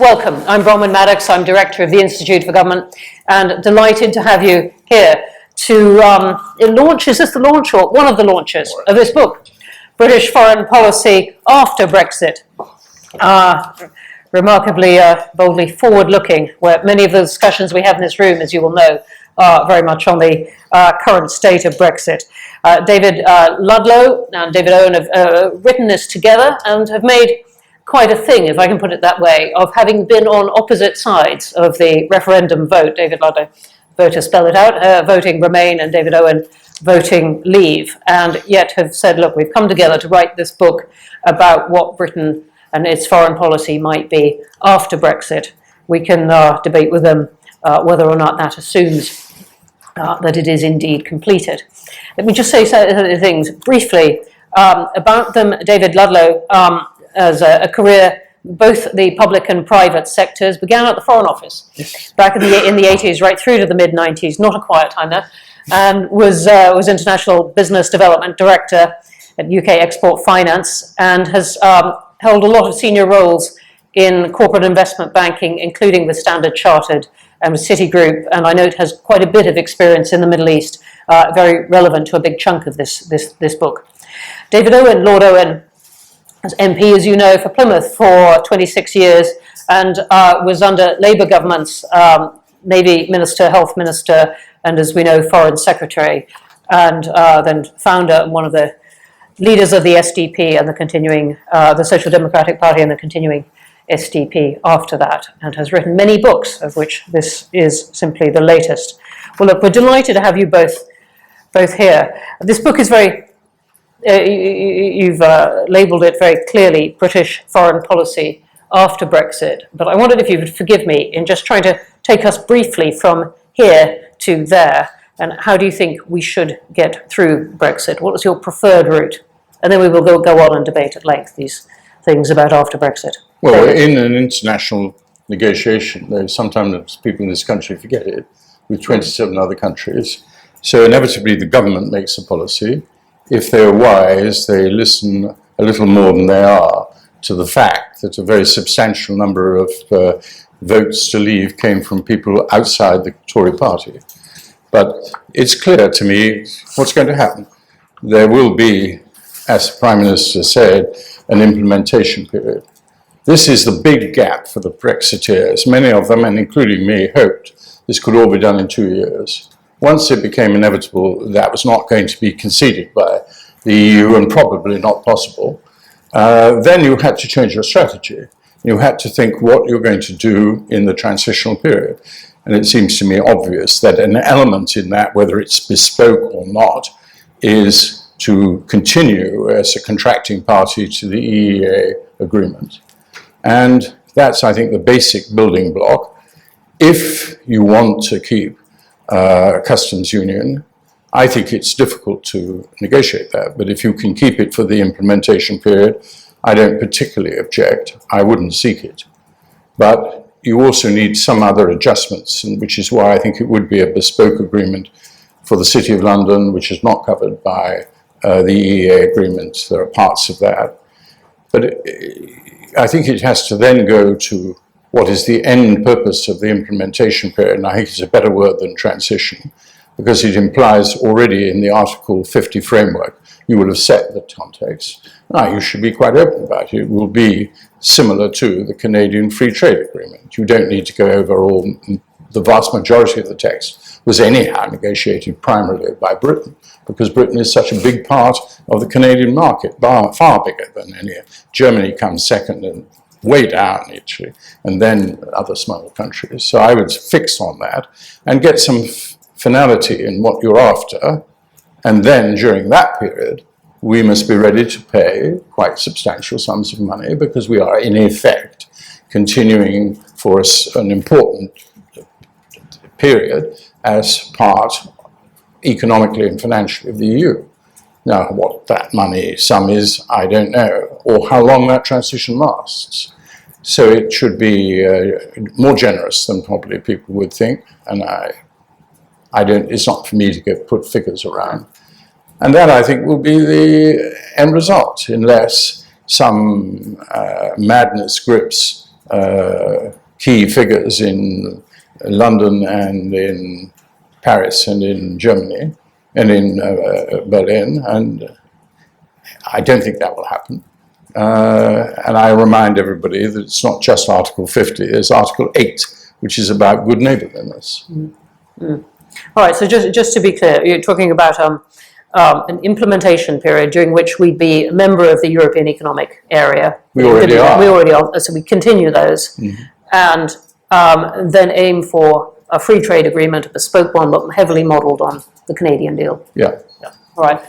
Welcome. I'm Bronwen Maddox. I'm Director of the Institute for Government, and delighted to have you here to launch, is this the launch or one of the launches of this book, British Foreign Policy After Brexit. Remarkably, boldly forward-looking, where many of the discussions we have in this room, as you will know, are very much on the current state of Brexit. David Ludlow and David Owen have written this together and have made quite a thing, if I can put it that way, of having been on opposite sides of the referendum vote. David Ludlow, vote to spell it out, voting Remain, and David Owen voting Leave, and yet have said, look, we've come together to write this book about what Britain and its foreign policy might be after Brexit. We can debate with them whether or not that assumes that it is indeed completed. Let me just say some things briefly about them. David Ludlow, as a career, both the public and private sectors, began at the Foreign Office back in the 80s, right through to the mid-90s, not a quiet time there, and was International Business Development Director at UK Export Finance, and has held a lot of senior roles in corporate investment banking, including with Standard Chartered and with Citigroup, and I note has quite a bit of experience in the Middle East, very relevant to a big chunk of this book. David Owen, Lord Owen, as MP, as you know, for Plymouth for 26 years, and was under Labour governments, Navy Minister, Health Minister, and as we know, Foreign Secretary, and then founder and one of the leaders of the SDP and the continuing, the Social Democratic Party and the continuing SDP after that, and has written many books, of which this is simply the latest. Well, look, we're delighted to have you both here. This book is very, you've labelled it very clearly, British Foreign Policy After Brexit, but I wondered if you would forgive me in just trying to take us briefly from here to there, and how do you think we should get through Brexit? What was your preferred route? And then we will go on and debate at length these things about after Brexit. Well, in an international negotiation, though sometimes people in this country forget it, with 27 other countries, so inevitably the government makes a policy. If they're wise, they listen a little more than they are to the fact that a very substantial number of votes to leave came from people outside the Tory party. But it's clear to me what's going to happen. There will be, as the Prime Minister said, an implementation period. This is the big gap for the Brexiteers. Many of them, and including me, hoped this could all be done in 2 years. Once it became inevitable that was not going to be conceded by the EU and probably not possible, then you had to change your strategy. You had to think what you're going to do in the transitional period. And it seems to me obvious that an element in that, whether it's bespoke or not, is to continue as a contracting party to the EEA agreement. And that's, I think, the basic building block. If you want to keep customs union, I think it's difficult to negotiate that, but if you can keep it for the implementation period, I don't particularly object. I wouldn't seek it. But you also need some other adjustments, and which is why I think it would be a bespoke agreement for the City of London, which is not covered by the EEA agreement. There are parts of that. But I think it has to then go to what is the end purpose of the implementation period, and I think it's a better word than transition, because it implies already in the Article 50 framework, you will have set the context. Now, you should be quite open about it. It will be similar to the Canadian Free Trade Agreement. You don't need to go over all, the vast majority of the text was anyhow negotiated primarily by Britain, because Britain is such a big part of the Canadian market, far bigger than any. Germany comes second and way down, actually, and then other smaller countries. So I would fix on that and get some finality in what you're after, and then during that period, we must be ready to pay quite substantial sums of money, because we are, in effect, continuing for us an important period as part, economically and financially, of the EU. Now, what that money sum is, I don't know, or how long that transition lasts. So it should be more generous than probably people would think, and it's not for me to put figures around. And that, I think, will be the end result, unless some madness grips key figures in London and in Paris and in Germany and in Berlin, and I don't think that will happen. And I remind everybody that it's not just Article 50, it's Article 8, which is about good neighbourliness. All right, so just to be clear, you're talking about an implementation period during which we'd be a member of the European Economic Area. We already are. We already are, so we continue those, and then aim for a free trade agreement, a bespoke one, but heavily modelled on the Canadian deal. Yeah. All right.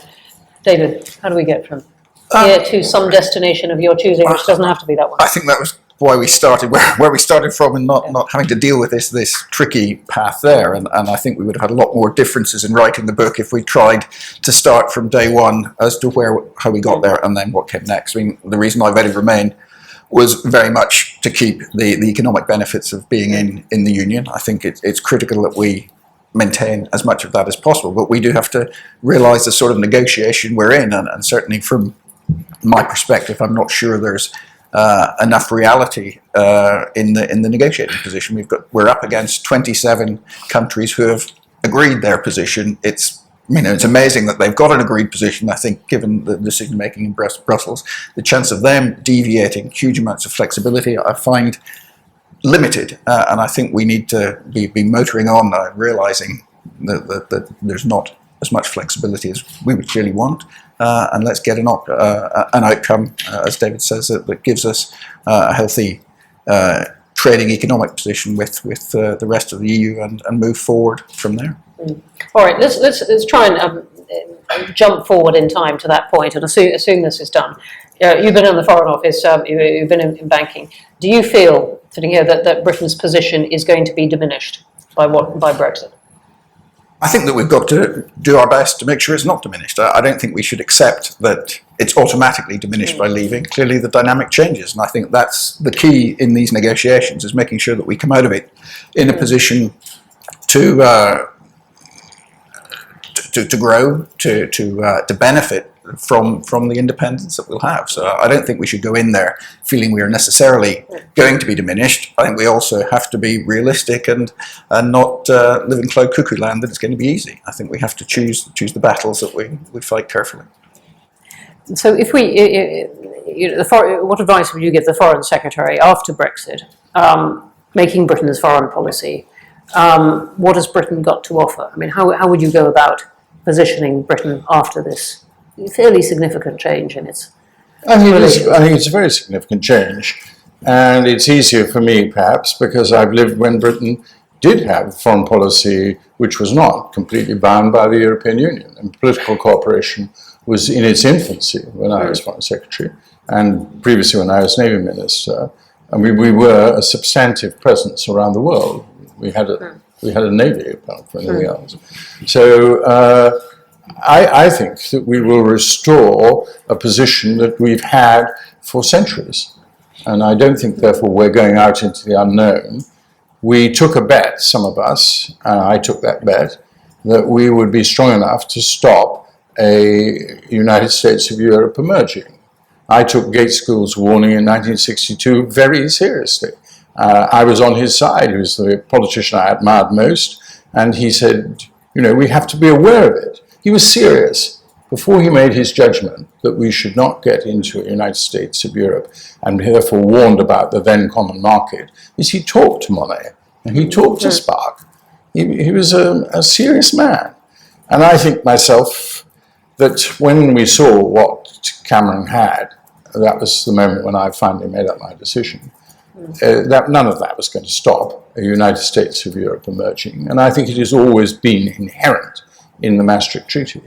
David, how do we get from here to some destination of your choosing, which doesn't have to be that one? I think that was why we started where we started from, and not having to deal with this tricky path there. And I think we would have had a lot more differences in writing the book if we tried to start from day one as to how we got there and then what came next. I mean, the reason I voted Remain was very much to keep the economic benefits of being in the Union. I think it's critical that we maintain as much of that as possible, but we do have to realise the sort of negotiation we're in, and certainly from my perspective, I'm not sure there's enough reality in the negotiating position. We're up against 27 countries who have agreed their position. It's amazing that they've got an agreed position. I think, given the decision making in Brussels, the chance of them deviating huge amounts of flexibility, I find limited, and I think we need to be motoring on now, realising that there's not as much flexibility as we would clearly want, and let's get an outcome, as David says, that gives us a healthy trading economic position with the rest of the EU and move forward from there. All right, let's try and jump forward in time to that point and assume this is done. You've been in the Foreign Office, you've been in banking. Do you feel, sitting here, that Britain's position is going to be diminished by Brexit? I think that we've got to do our best to make sure it's not diminished. I don't think we should accept that it's automatically diminished by leaving. Clearly the dynamic changes, and I think that's the key in these negotiations, is making sure that we come out of it in a position to grow, to benefit from the independence that we'll have. So I don't think we should go in there feeling we are necessarily going to be diminished. I think we also have to be realistic and not live in cloud cuckoo land that it's going to be easy. I think we have to choose the battles that we fight carefully. So if what advice would you give the Foreign Secretary after Brexit, making Britain's foreign policy? What has Britain got to offer? I mean, how would you go about positioning Britain after this fairly significant change in its relations? I think it's a very significant change, and it's easier for me perhaps because I've lived when Britain did have foreign policy which was not completely bound by the European Union, and political cooperation was in its infancy when I was Foreign Secretary, and previously when I was Navy Minister, and we were a substantive presence around the world. We had a navy apart from anything else. So I think that we will restore a position that we've had for centuries. And I don't think, therefore, we're going out into the unknown. We took a bet, some of us, I took that bet, that we would be strong enough to stop a United States of Europe emerging. I took Gates School's warning in 1962 very seriously. I was on his side. He was the politician I admired most, and he said, we have to be aware of it. He was serious before he made his judgment that we should not get into a United States of Europe, and therefore warned about the then common market, is he talked to Monet, and he talked to Spark. He was a serious man. And I think myself that when we saw what Cameron had, that was the moment when I finally made up my decision. That none of that was going to stop a United States of Europe emerging, and I think it has always been inherent in the Maastricht Treaty.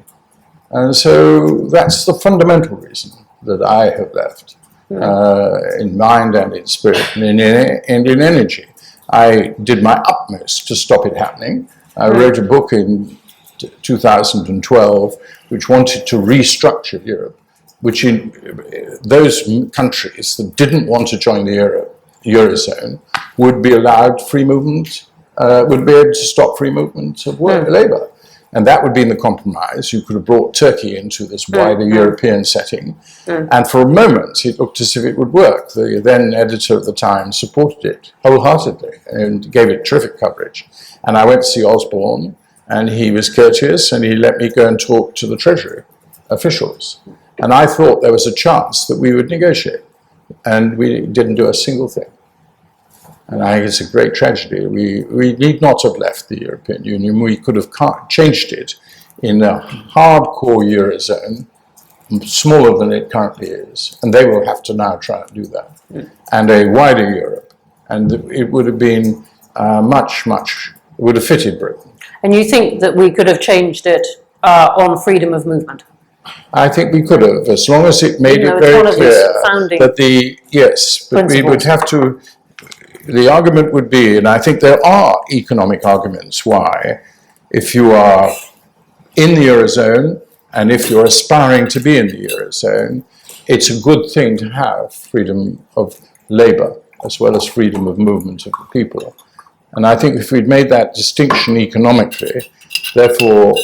And so that's the fundamental reason that I have left, in mind and in spirit and in energy. I did my utmost to stop it happening. I wrote a book in 2012 which wanted to restructure Europe, which in those countries that didn't want to join the Eurozone would be allowed free movement, would be able to stop free movement of labour. And that would be in the compromise. You could have brought Turkey into this wider European setting. And for a moment, it looked as if it would work. The then editor at the time supported it wholeheartedly and gave it terrific coverage. And I went to see Osborne, and he was courteous, and he let me go and talk to the Treasury officials. And I thought there was a chance that we would negotiate. And we didn't do a single thing. And I think it's a great tragedy. We need not have left the European Union. We could have changed it in a hardcore Eurozone, smaller than it currently is. And they will have to now try and do that. And a wider Europe. And it would have been it would have fitted Britain. And you think that we could have changed it on freedom of movement? I think we could have, as long as it made it very clear that but we would have to. The argument would be, and I think there are economic arguments why, if you are in the Eurozone and if you're aspiring to be in the Eurozone, it's a good thing to have freedom of labour as well as freedom of movement of the people. And I think if we'd made that distinction economically, therefore,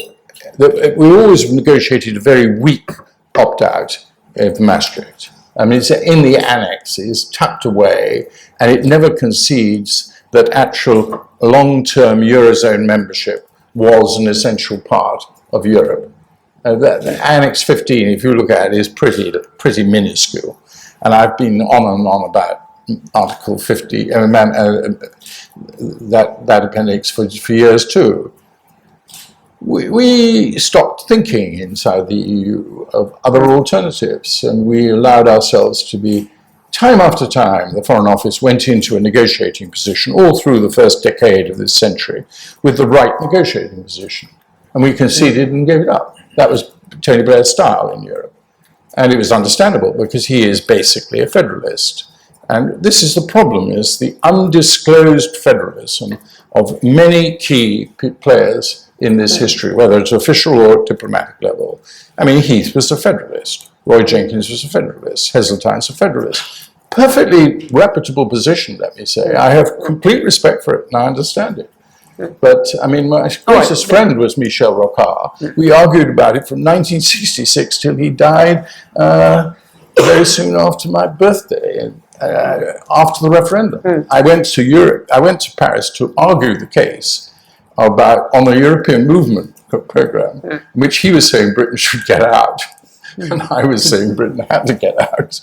we always negotiated a very weak opt-out of Maastricht. I mean, it's in the annex, it's tucked away, and it never concedes that actual long-term Eurozone membership was an essential part of Europe. Annex 15, if you look at it, is pretty minuscule. And I've been on and on about Article 50, that appendix for years too. We stopped thinking inside the EU of other alternatives, and we allowed ourselves to be, time after time, the Foreign Office went into a negotiating position all through the first decade of this century with the right negotiating position. And we conceded and gave it up. That was Tony Blair's style in Europe. And it was understandable because he is basically a federalist. And this is the problem, is the undisclosed federalism of many key players in this history, whether it's official or diplomatic level. I mean, Heath was a federalist. Roy Jenkins was a federalist. Heseltine's a federalist. Perfectly reputable position, let me say. I have complete respect for it and I understand it. But, I mean, my closest friend was Michel Rocard. We argued about it from 1966 till he died very soon after my birthday, after the referendum. I went to Europe, I went to Paris to argue the case on the European movement program, in which he was saying Britain should get out, and I was saying Britain had to get out.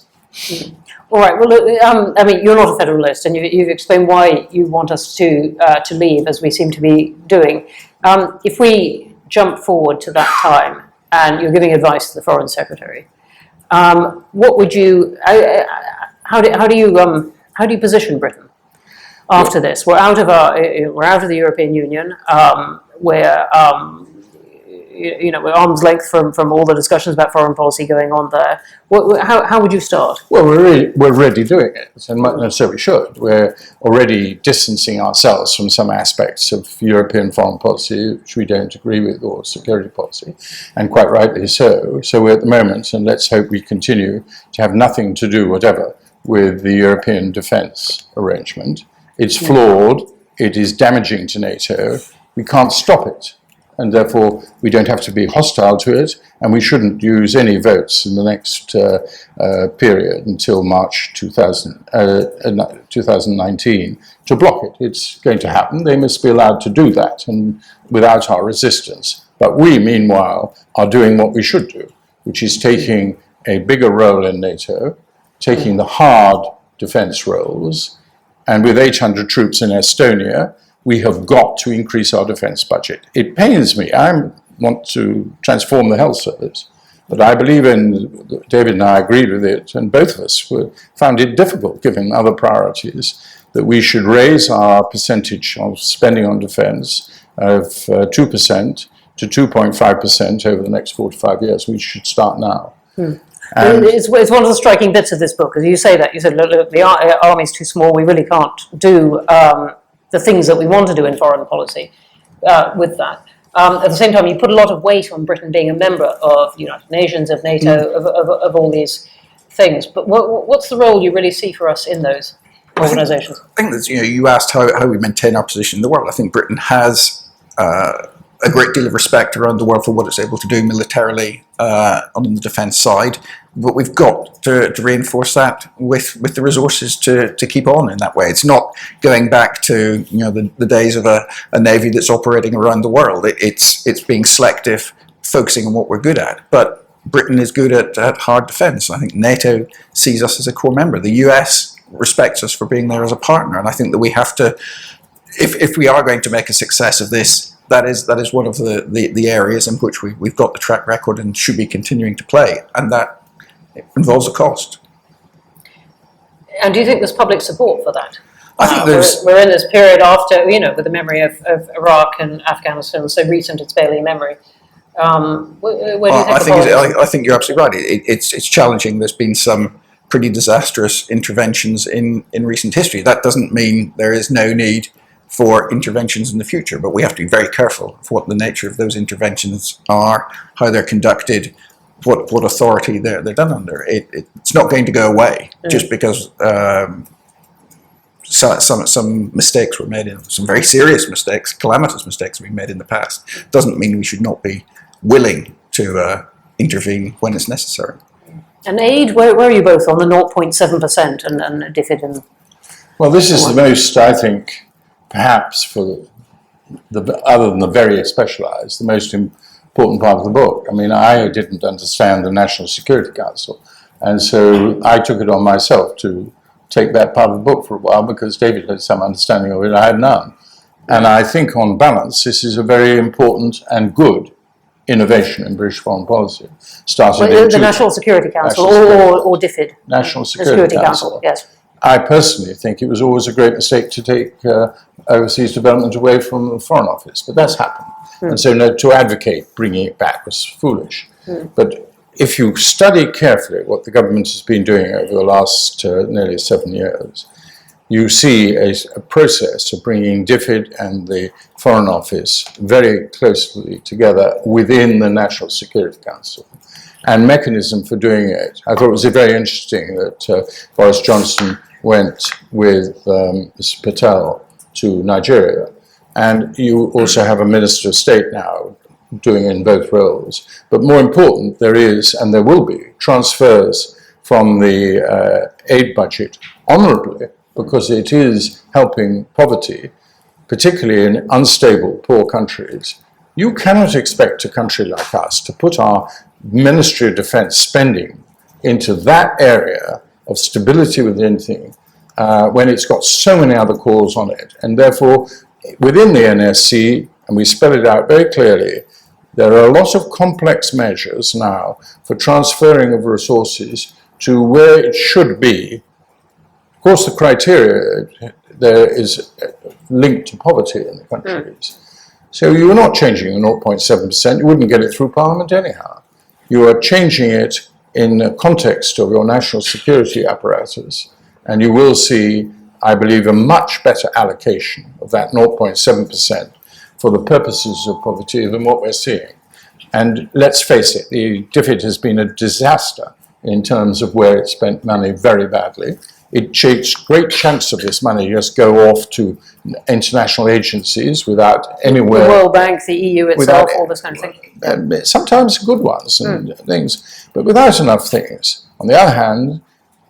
All right. Well, look, I mean, you're not a federalist, and you've explained why you want us to leave, as we seem to be doing. If we jump forward to that time, and you're giving advice to the Foreign Secretary, what would you? How do you position Britain after this? We're out of the European Union. We're arm's length from all the discussions about foreign policy going on there. How would you start? Well, we're already doing it, and so we should. We're already distancing ourselves from some aspects of European foreign policy which we don't agree with, or security policy, and quite rightly so. So we're at the moment, and let's hope we continue to have nothing to do whatever with the European defence arrangement. It's flawed, it is damaging to NATO, we can't stop it. And therefore, we don't have to be hostile to it, and we shouldn't use any votes in the next period until March 2019 to block it. It's going to happen. They must be allowed to do that, and without our resistance. But we, meanwhile, are doing what we should do, which is taking a bigger role in NATO, taking the hard defence roles, and with 800 troops in Estonia, we have got to increase our defence budget. It pains me. I want to transform the health service, but I believe in, David and I agreed with it, and both of us found it difficult, given other priorities, that we should raise our percentage of spending on defence of 2% to 2.5% over the next 4 to 5 years. We should start now. And it's one of the striking bits of this book, as you say that. You said, look, the army's too small, we really can't do the things that we want to do in foreign policy with that. At the same time, you put a lot of weight on Britain being a member of the United Nations, of NATO, of all these things. But what's the role you really see for us in those organisations? I think that you asked how we maintain our position in the world. I think Britain has a great deal of respect around the world for what it's able to do militarily on the defence side, but we've got to reinforce that with the resources to keep on in that way. It's not going back to the days of a navy that's operating around the world. It's being selective, focusing on what we're good at. But Britain is good at hard defence. I think NATO sees us as a core member. The US respects us for being there as a partner, and I think that we have to, if we are going to make a success of this, that is one of the areas in which we've got the track record and should be continuing to play, and that involves a cost. And do you think there's public support for that? I think we're in this period after, with the memory of Iraq and Afghanistan, so recent it's barely memory. Where do you think I think you're absolutely right. It's challenging. There's been some pretty disastrous interventions in recent history. That doesn't mean there is no need for interventions in the future, but we have to be very careful of what the nature of those interventions are, how they're conducted, what authority they're done under. It's not going to go away just because some mistakes were made, some very serious mistakes, calamitous mistakes we made in the past. Doesn't mean we should not be willing to intervene when it's necessary. And aid, where are you both on the 0.7% and DFID? And well, this is the most, I think, perhaps for other than the very specialised, the most important part of the book. I mean, I didn't understand the National Security Council, and so I took it on myself to take that part of the book for a while because David had some understanding of it, I had none. And I think on balance, this is a very important and good innovation in British foreign policy. The National Security Council or DFID? National Security Council. Yes. I personally think it was always a great mistake to take overseas development away from the Foreign Office, but that's happened. And so to advocate bringing it back was foolish. But if you study carefully what the government has been doing over the last nearly 7 years, you see a process of bringing DFID and the Foreign Office very closely together within the National Security Council. And mechanism for doing it, I thought it was very interesting that Boris Johnson went with Mr. Patel to Nigeria. And you also have a Minister of State now doing in both roles. But more important, there is, and there will be, transfers from the aid budget honourably, because it is helping poverty, particularly in unstable, poor countries. You cannot expect a country like us to put our Ministry of Defence spending into that area of stability within things when it's got so many other calls on it. And therefore, within the NSC, and we spell it out very clearly, there are a lot of complex measures now for transferring of resources to where it should be. Of course, the criteria there is linked to poverty in the countries. So you're not changing the 0.7%. You wouldn't get it through Parliament anyhow. You are changing it in the context of your national security apparatus, and you will see, I believe, a much better allocation of that 0.7% for the purposes of poverty than what we're seeing. And let's face it, the DFID has been a disaster in terms of where it spent money very badly. It takes great chunks of this money just go off to international agencies without anywhere. The World Bank, the EU itself, all this kind of thing. Sometimes good ones and things, but without enough things. On the other hand,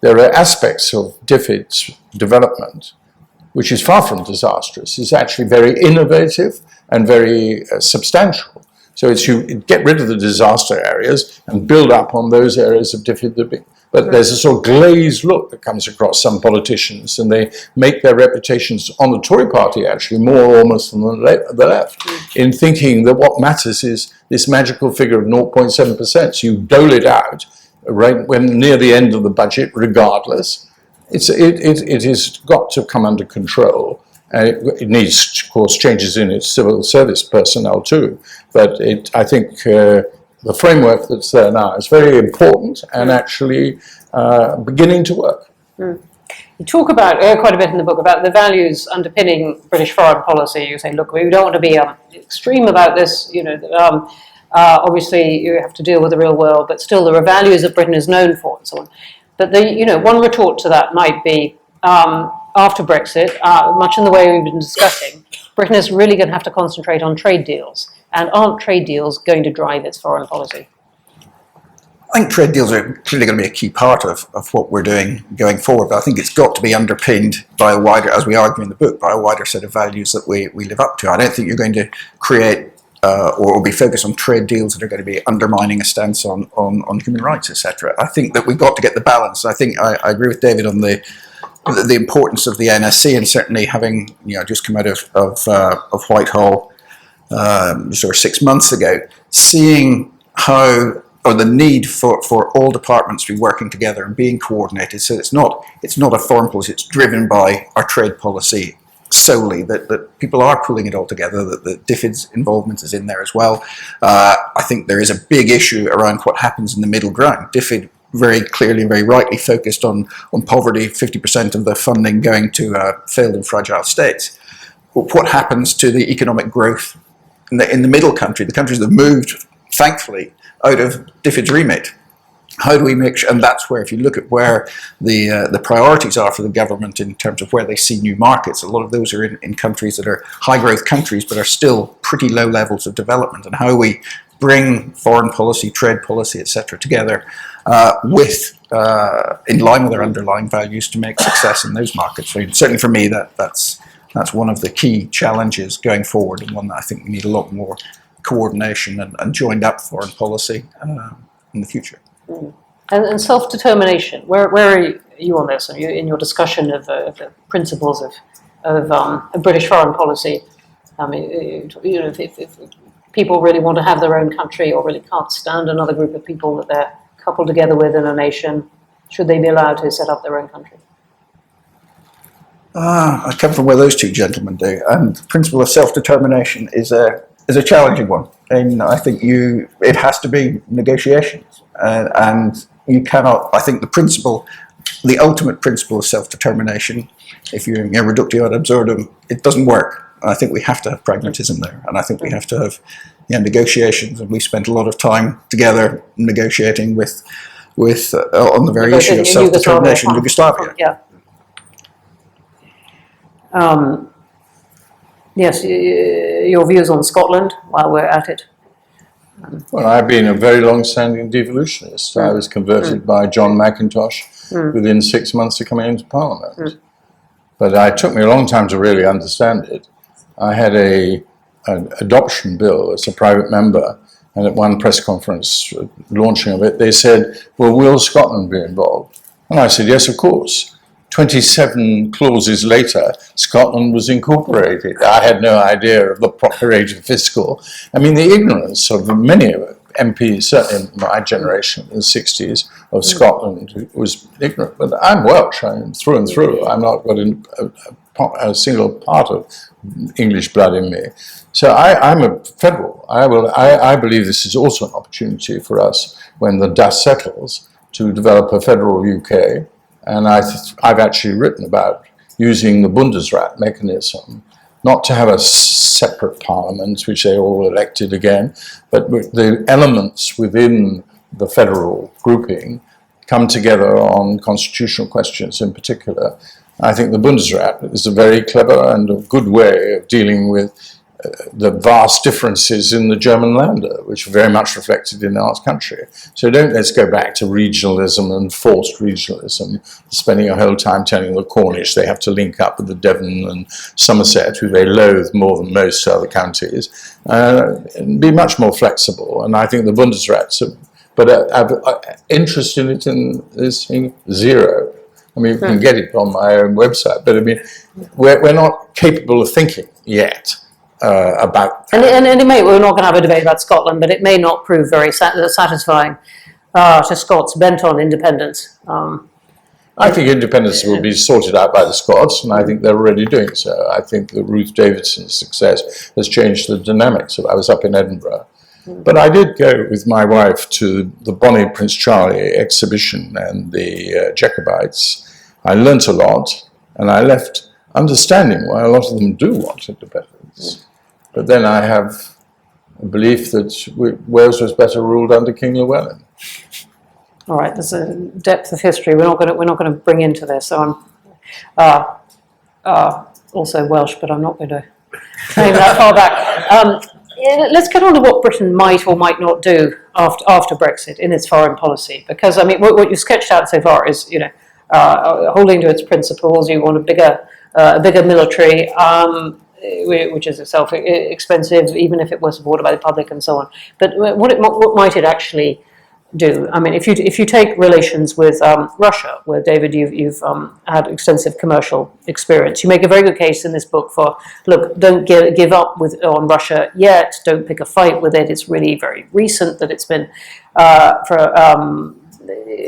there are aspects of DFID's development which is far from disastrous. It's actually very innovative and very substantial. So it's you get rid of the disaster areas and build up on those areas of DFID. But there's a sort of glazed look that comes across some politicians, and they make their reputations on the Tory party actually more almost than the left, in thinking that what matters is this magical figure of 0.7%. So you dole it out right when near the end of the budget, regardless. It has got to come under control. It needs, of course, changes in its civil service personnel too. But I think the framework that's there now is very important and actually beginning to work. You talk about quite a bit in the book about the values underpinning British foreign policy. You say, look, we don't want to be extreme about this. Obviously, you have to deal with the real world, but still there are values that Britain is known for and so on. But one retort to that might be, after Brexit, much in the way we've been discussing, Britain is really going to have to concentrate on trade deals. And aren't trade deals going to drive its foreign policy? I think trade deals are clearly going to be a key part of what we're doing going forward, but I think it's got to be underpinned by a wider, as we argue in the book, by a wider set of values that we live up to. I don't think you're going to create or be focused on trade deals that are going to be undermining a stance on human rights, etc. I think that we've got to get the balance. I think I agree with David on the importance of the NSC, and certainly having just come out of Whitehall sort of 6 months ago, seeing how, or the need for all departments to be working together and being coordinated. So it's not a foreign policy, it's driven by our trade policy solely, that people are pulling it all together, that the DFID's involvement is in there as well. I think there is a big issue around what happens in the middle ground. DFID very clearly and very rightly focused on poverty, 50% of the funding going to failed and fragile states. But what happens to the economic growth in the middle country, the countries that have moved, thankfully, out of DFID's remit? How do we make sure, and that's where, if you look at where the priorities are for the government in terms of where they see new markets, a lot of those are in countries that are high growth countries but are still pretty low levels of development, and how we bring foreign policy, trade policy, etc. together in line with our underlying values to make success in those markets. So certainly for me, that's one of the key challenges going forward, and one that I think we need a lot more coordination and joined up foreign policy in the future. And self-determination, where are you on this? In your discussion of the principles of British foreign policy, I mean, if people really want to have their own country or really can't stand another group of people that they're coupled together with in a nation, should they be allowed to set up their own country? I come from where those two gentlemen do, and the principle of self-determination is a challenging one. And I think it has to be negotiations, and you cannot. I think the ultimate principle of self-determination, if you're reductio ad absurdum, it doesn't work. I think we have to have pragmatism there, and I think we have to have negotiations. And we spent a lot of time together negotiating with on the very issue of self-determination in Yugoslavia. Yeah. Yes, your views on Scotland while we're at it. Well, I've been a very long-standing devolutionist. I was converted by John Mackintosh within 6 months of coming into Parliament. But it took me a long time to really understand it. I had an adoption bill as a private member, and at one press conference launching of it, they said, well, will Scotland be involved? And I said, yes, of course. 27 clauses later, Scotland was incorporated. I had no idea of the proper age of fiscal. I mean, the ignorance of many MPs, certainly in my generation, in the 60s, of Scotland was ignorant. But I'm Welsh, I'm through and through. I'm not got a single part of English blood in me. So I'm a federal. I believe this is also an opportunity for us, when the dust settles, to develop a federal UK. And I've actually written about using the Bundesrat mechanism, not to have a separate parliament, which they all elected again, but the elements within the federal grouping come together on constitutional questions in particular. I think the Bundesrat is a very clever and a good way of dealing with the vast differences in the German Länder, which are very much reflected in our country. So let's go back to regionalism and forced regionalism, spending a whole time telling the Cornish they have to link up with the Devon and Somerset, who they loathe more than most other counties, and be much more flexible. And I think the Bundesrats, interest in it is zero. I mean, you can get it on my own website, but I mean, we're not capable of thinking yet. About and it may, we're not going to have a debate about Scotland, but it may not prove very satisfying to Scots bent on independence. I think independence will be sorted out by the Scots, and I think they're already doing so. I think that Ruth Davidson's success has changed the dynamics. I was up in Edinburgh, but I did go with my wife to the Bonnie Prince Charlie exhibition and the Jacobites. I learnt a lot, and I left understanding why a lot of them do want independence. But then I have a belief that Wales was better ruled under King Llewellyn. All right, there's a depth of history we're not going to bring into this. So I'm also Welsh, but I'm not going to claim that far back. let's get on to what Britain might or might not do after Brexit in its foreign policy, because I mean, what you've sketched out so far is, holding to its principles. You want a bigger military, which is itself expensive, even if it were supported by the public and so on. But what might it actually do? I mean, if you take relations with Russia, where David, you've had extensive commercial experience, you make a very good case in this book for, look, don't give up on Russia yet. Don't pick a fight with it. It's really very recent that it's been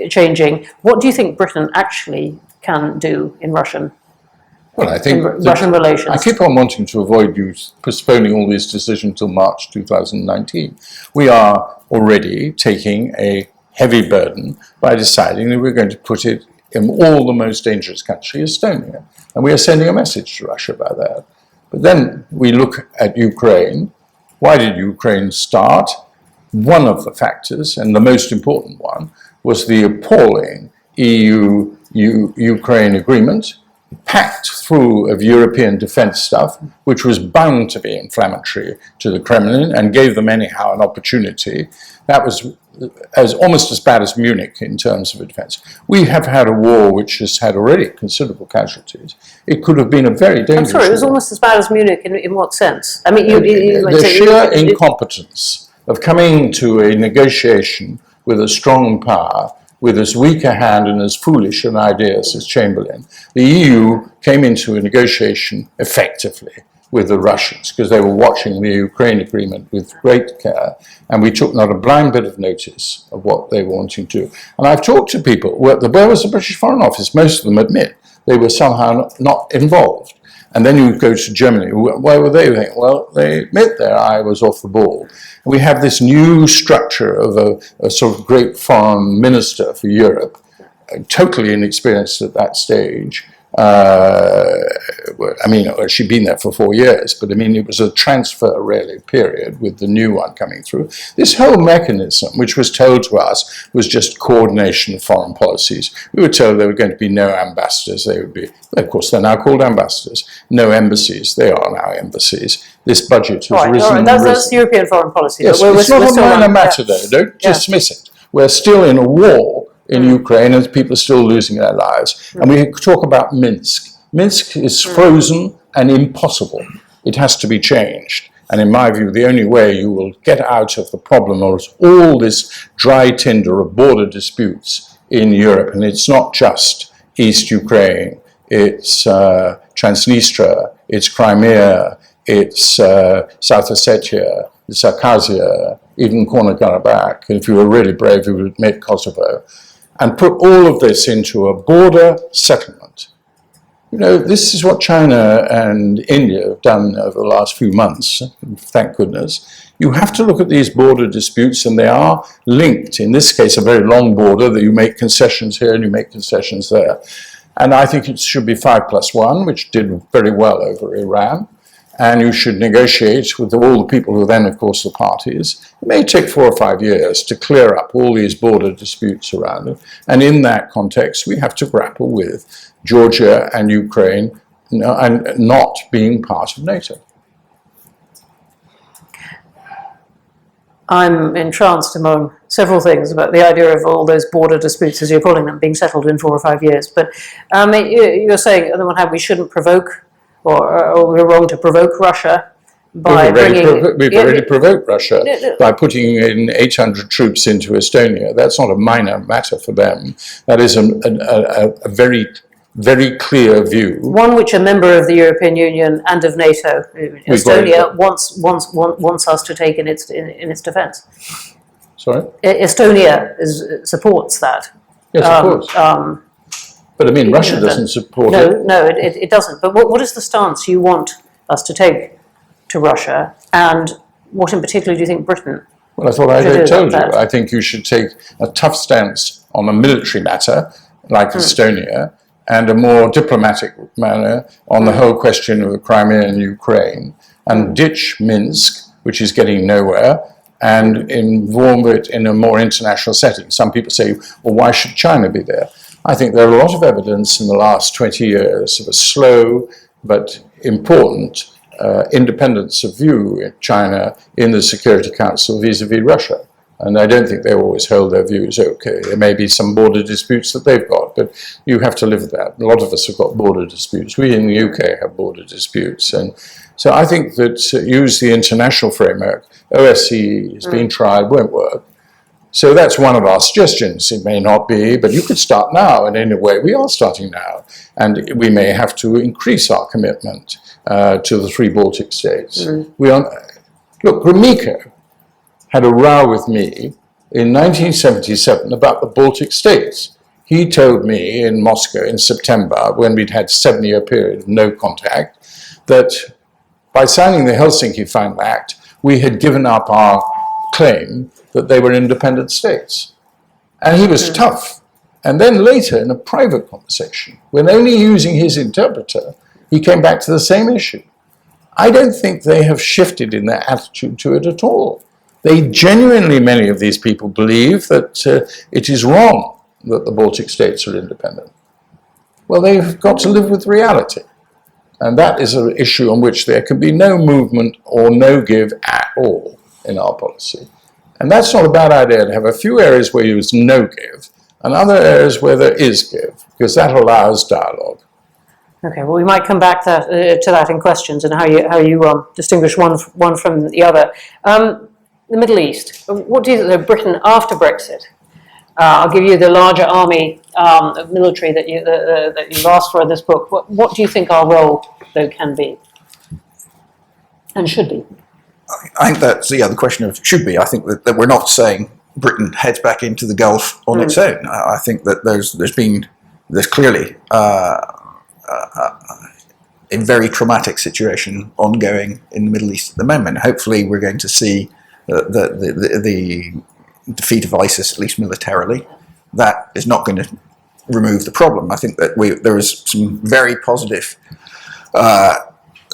changing. What do you think Britain actually can do in Russian? Well, I think Russian relations. I keep on wanting to avoid you postponing all these decisions till March 2019. We are already taking a heavy burden by deciding that we're going to put it in all the most dangerous country, Estonia. And we are sending a message to Russia about that. But then we look at Ukraine. Why did Ukraine start? One of the factors, and the most important one, was the appalling EU-Ukraine agreement, packed through of European defence stuff, which was bound to be inflammatory to the Kremlin and gave them anyhow an opportunity. That was almost as bad as Munich in terms of defence. We have had a war which has had already considerable casualties. It could have been a very dangerous war. I'm sorry, it was almost as bad as Munich in what sense? I mean, the sheer incompetence of coming to a negotiation with a strong power with as weak a hand and as foolish an ideas as Chamberlain. The EU came into a negotiation effectively with the Russians because they were watching the Ukraine agreement with great care, and we took not a blind bit of notice of what they were wanting to do. And I've talked to people, where was the British Foreign Office? Most of them admit they were somehow not involved. And then you go to Germany. Why were they doing? Well, they admit their eye was off the ball. And we have this new structure of a sort of great foreign minister for Europe, totally inexperienced at that stage. I mean, she'd been there for 4 years, but I mean, it was a transfer really period with the new one coming through. This whole mechanism, which was told to us, was just coordination of foreign policies. We were told there were going to be no ambassadors. They would be, of course, they're now called ambassadors. No embassies. They are now embassies. This budget has risen. Right. That's European foreign policy. Yes, it's not a minor matter, though. Don't dismiss it. We're still in a war in Ukraine, and people are still losing their lives. And we talk about Minsk. Minsk is frozen and impossible. It has to be changed. And in my view, the only way you will get out of the problem of all this dry tinder of border disputes in Europe, and it's not just East Ukraine, it's Transnistria, it's Crimea, it's South Ossetia, it's Abkhazia, even Nagorno-Karabakh, and if you were really brave, you would admit Kosovo, and put all of this into a border settlement. You know, this is what China and India have done over the last few months, thank goodness. You have to look at these border disputes, and they are linked. In this case, a very long border that you make concessions here and you make concessions there. And I think it should be 5+1, which did very well over Iran. And you should negotiate with all the people who are then, of course, the parties. It may take 4 or 5 years to clear up all these border disputes around it. And in that context, we have to grapple with Georgia and Ukraine and not being part of NATO. I'm entranced among several things about the idea of all those border disputes, as you're calling them, being settled in 4 or 5 years. But you're saying, on the one hand, we shouldn't provoke, or we're wrong to provoke Russia by We've already provoked Russia by putting in 800 troops into Estonia. That's not a minor matter for them. That is a very, very clear view. One which a member of the European Union and of NATO, Estonia, wants us to take in its defence. Sorry? Estonia supports that. Yes, of course. But I mean, Russia doesn't support it. No, it doesn't. But what is the stance you want us to take to Russia, and what in particular do you think Britain? Well, I thought I told you. I think you should take a tough stance on a military matter, like Estonia, and a more diplomatic manner on the whole question of the Crimea and Ukraine, and ditch Minsk, which is getting nowhere, and involve it in a more international setting. Some people say, well, why should China be there? I think there are a lot of evidence in the last 20 years of a slow but important independence of view in China in the Security Council vis-à-vis Russia. And I don't think they always hold their views okay. There may be some border disputes that they've got, but you have to live with that. A lot of us have got border disputes. We in the UK have border disputes. And so I think that use the international framework, OSCE has been tried, won't work. So that's one of our suggestions. It may not be, but you could start now, and in a way we are starting now. And we may have to increase our commitment to the three Baltic states. Look, Gromyko had a row with me in 1977 about the Baltic states. He told me in Moscow in September, when we'd had a 7-year period of no contact, that by signing the Helsinki Final Act, we had given up our claim that they were independent states. And he was tough. And then later, in a private conversation, when only using his interpreter, he came back to the same issue. I don't think they have shifted in their attitude to it at all. They genuinely, many of these people, believe that it is wrong that the Baltic states are independent. Well, they've got to live with reality. And that is an issue on which there can be no movement or no give at all in our policy. And that's not a bad idea, to have a few areas where there's no give and other areas where there is give, because that allows dialogue. Okay, well, we might come back to that in questions and how you distinguish one from the other. The Middle East, what do you think of Britain after Brexit? I'll give you the larger army of military that you've asked for in this book. What do you think our role, though, can be and should be? I think that's the question of should be. I think that we're not saying Britain heads back into the Gulf on its own. I think that there's clearly a very traumatic situation ongoing in the Middle East at the moment. Hopefully we're going to see the defeat of ISIS, at least militarily. That is not going to remove the problem. I think that there is some very positive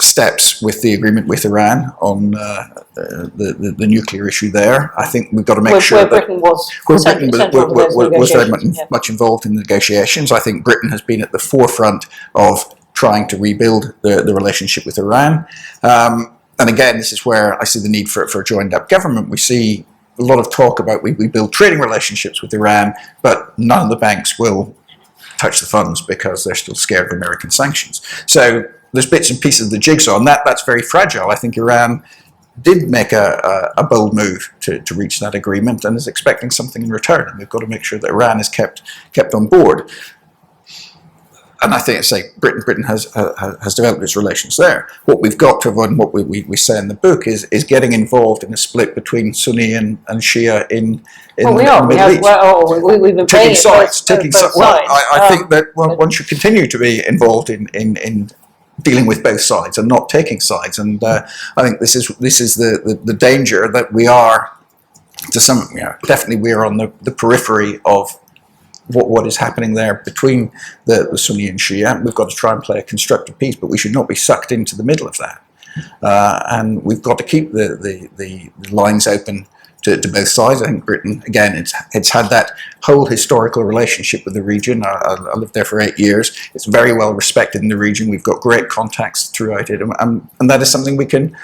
steps with the agreement with Iran on the nuclear issue there. I think we've got to make sure that Britain was very much involved in the negotiations. I think Britain has been at the forefront of trying to rebuild the relationship with Iran. And again, this is where I see the need for a joined-up government. We see a lot of talk about we build trading relationships with Iran, but none of the banks will touch the funds because they're still scared of American sanctions. So there's bits and pieces of the jigsaw, and that's very fragile. I think Iran did make a bold move to reach that agreement and is expecting something in return. And we've got to make sure that Iran is kept on board. And I think, Britain has developed its relations there. What we've got to avoid, and what we say in the book, is getting involved in a split between Sunni and Shia in the Middle East. We've been taking sides. Well, I think that one should continue to be involved in dealing with both sides and not taking sides. And I think this is the danger that we are, to some, definitely we are on the periphery of what is happening there between the Sunni and Shia. We've got to try and play a constructive peace, but we should not be sucked into the middle of that. And we've got to keep the lines open to both sides. I think Britain, again, it's had that whole historical relationship with the region. I lived there for 8 years. It's very well respected in the region. We've got great contacts throughout it, and that is something we can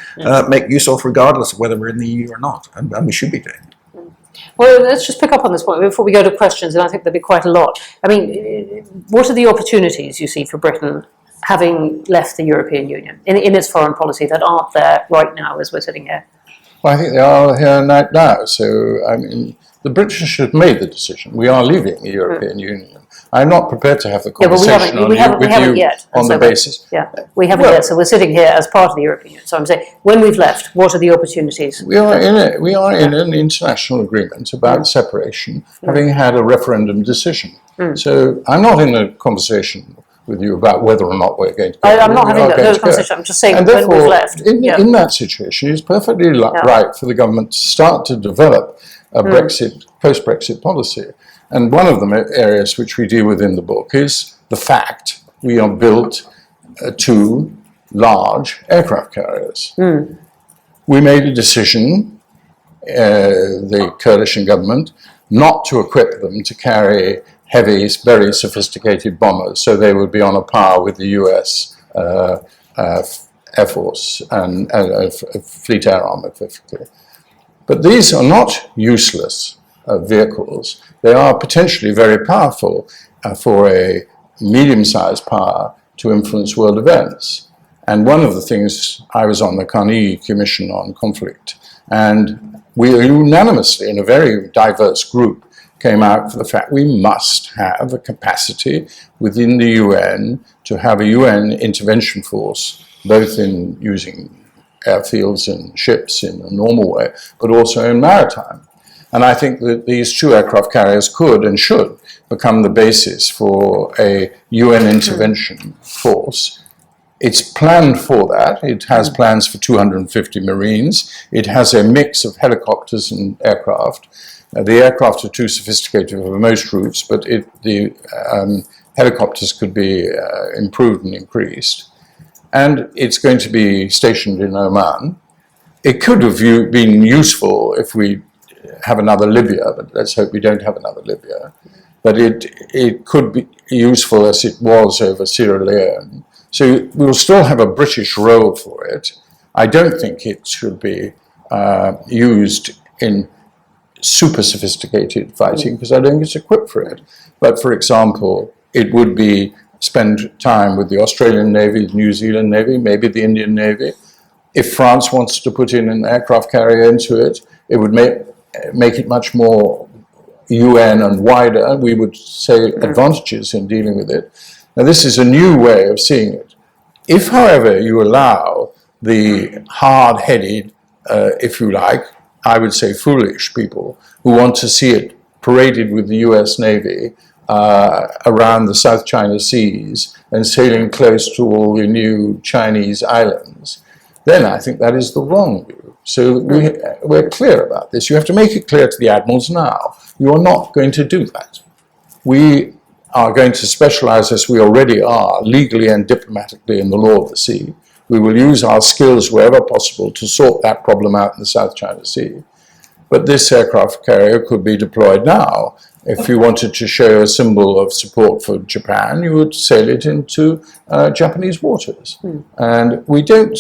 make use of regardless of whether we're in the EU or not, and we should be doing. Well, let's just pick up on this point before we go to questions, and I think there'll be quite a lot. I mean, what are the opportunities you see for Britain having left the European Union in its foreign policy that aren't there right now as we're sitting here? Well, I think they are here right now. So, I mean, the British have made the decision. We are leaving the European Union. I'm not prepared to have the conversation with you yet, on the basis. Yeah, we haven't yet. So we're sitting here as part of the European Union. So I'm saying, when we've left, what are the opportunities? We are in an international agreement about separation, having had a referendum decision. So I'm not in a conversation with you about whether or not we're going to go. I'm not having those conversations. I'm just saying and when we've left. In that situation, it's perfectly right for the government to start to develop a post-Brexit policy. And one of the areas which we deal with in the book is the fact we have built 2 large aircraft carriers. We made a decision, the coalition government, not to equip them to carry heavy, very sophisticated bombers, so they would be on a par with the US Air Force and Fleet Air Arm, effectively. But these are not useless vehicles. They are potentially very powerful for a medium-sized power to influence world events. And one of the things, I was on the Carnegie Commission on Conflict, and we unanimously, in a very diverse group, came out for the fact we must have a capacity within the UN to have a UN intervention force, both in using airfields and ships in a normal way, but also in maritime. And I think that these two aircraft carriers could and should become the basis for a UN intervention force. It's planned for that. It has plans for 250 Marines. It has a mix of helicopters and aircraft. The aircraft are too sophisticated for most routes, but the helicopters could be improved and increased. And it's going to be stationed in Oman. It could have been useful if we have another Libya, but let's hope we don't have another Libya. But it could be useful as it was over Sierra Leone. So we'll still have a British role for it. I don't think it should be used in super sophisticated fighting because I don't think it's equipped for it. But for example, it would be spend time with the Australian Navy, the New Zealand Navy, maybe the Indian Navy. If France wants to put in an aircraft carrier into it, it would make it much more UN and wider. We would say advantages in dealing with it. Now, this is a new way of seeing it. If, however, you allow the hard-headed, if you like, I would say foolish people who want to see it paraded with the US Navy around the South China Seas and sailing close to all the new Chinese islands, then I think that is the wrong view. So we're clear about this. You have to make it clear to the admirals now. You are not going to do that. We are going to specialize, as we already are, legally and diplomatically in the law of the sea. We will use our skills wherever possible to sort that problem out in the South China Sea. But this aircraft carrier could be deployed now. If you wanted to show a symbol of support for Japan, you would sail it into Japanese waters. And we don't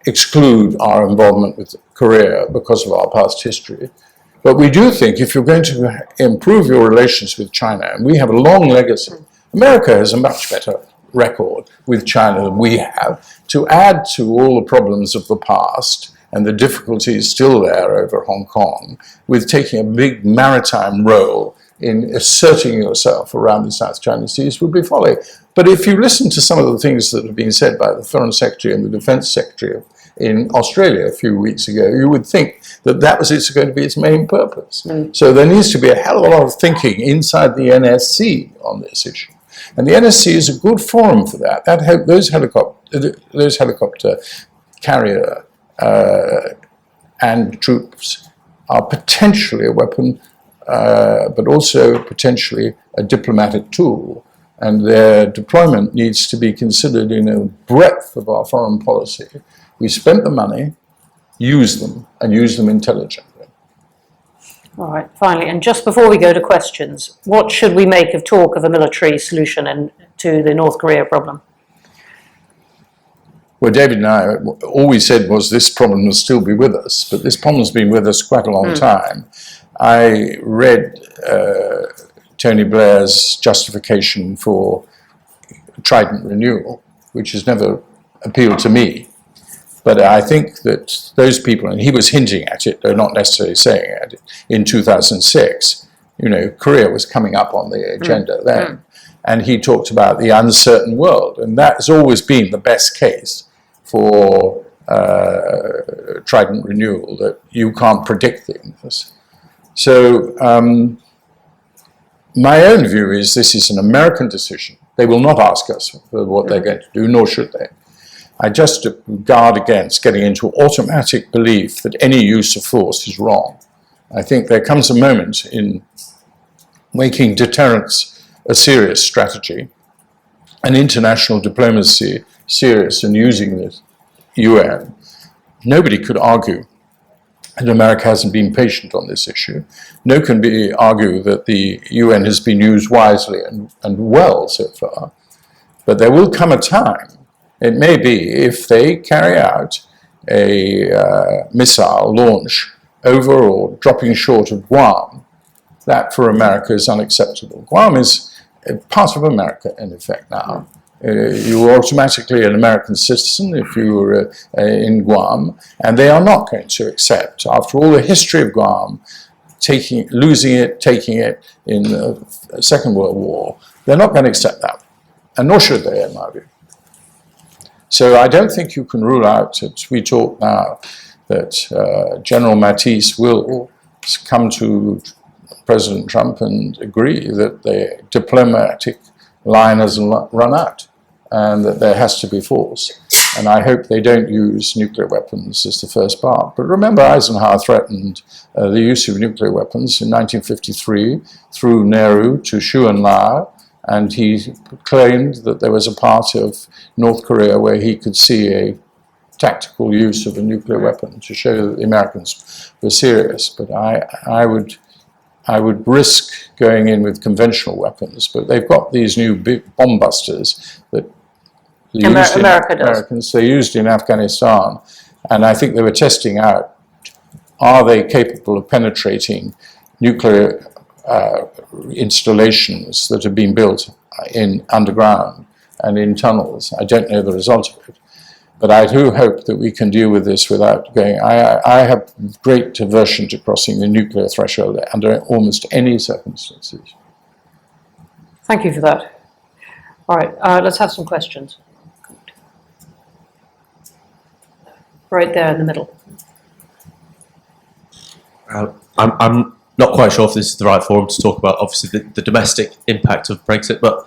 exclude our involvement with Korea because of our past history. But we do think if you're going to improve your relations with China, and we have a long legacy, America has a much better record with China than we have, to add to all the problems of the past and the difficulties still there over Hong Kong, with taking a big maritime role in asserting yourself around the South China Seas would be folly. But if you listen to some of the things that have been said by the Foreign Secretary and the Defence Secretary in Australia a few weeks ago, you would think that that was going to be its main purpose. So there needs to be a hell of a lot of thinking inside the NSC on this issue. And the NSC is a good forum for that. Those helicopter carrier and troops are potentially a weapon, but also potentially a diplomatic tool. And their deployment needs to be considered in a breadth of our foreign policy. We spent the money, use them, and use them intelligently. All right, finally, and just before we go to questions, what should we make of talk of a military solution to the North Korea problem? Well, David and I, all we said was this problem will still be with us, but this problem has been with us quite a long time. I read Tony Blair's justification for Trident renewal, which has never appealed to me. But I think that those people, and he was hinting at it, though not necessarily saying it, in 2006, Korea was coming up on the agenda then. And he talked about the uncertain world, and that has always been the best case for Trident renewal, that you can't predict things. So my own view is this is an American decision. They will not ask us for what they're going to do, nor should they. I just guard against getting into automatic belief that any use of force is wrong. I think there comes a moment in making deterrence a serious strategy and international diplomacy serious and using the UN. Nobody could argue that America hasn't been patient on this issue. No one can argue that the UN has been used wisely and well so far. But there will come a time, It may be if they carry out a missile launch over or dropping short of Guam, that for America is unacceptable. Guam is part of America in effect now. You were automatically an American citizen if you were in Guam, and they are not going to accept, after all the history of Guam, losing it, taking it in the Second World War, they're not going to accept that, and nor should they, in my view. So I don't think you can rule out, as we talk now, that General Matisse will come to President Trump and agree that the diplomatic line has run out and that there has to be force. And I hope they don't use nuclear weapons as the first part. But remember, Eisenhower threatened the use of nuclear weapons in 1953 through Nehru to Xu Enlai, and he claimed that there was a part of North Korea where he could see a tactical use of a nuclear weapon to show that the Americans were serious. But I would risk going in with conventional weapons, but they've got these new big bomb busters that Americans they used in Afghanistan, and I think they were testing out, are they capable of penetrating nuclear installations that have been built in underground and in tunnels. I don't know the result of it, but I do hope that we can deal with this without going. I have great aversion to crossing the nuclear threshold under almost any circumstances. Thank you for that. All right, let's have some questions. Right there in the middle. I'm not quite sure if this is the right forum to talk about, obviously, the domestic impact of Brexit, but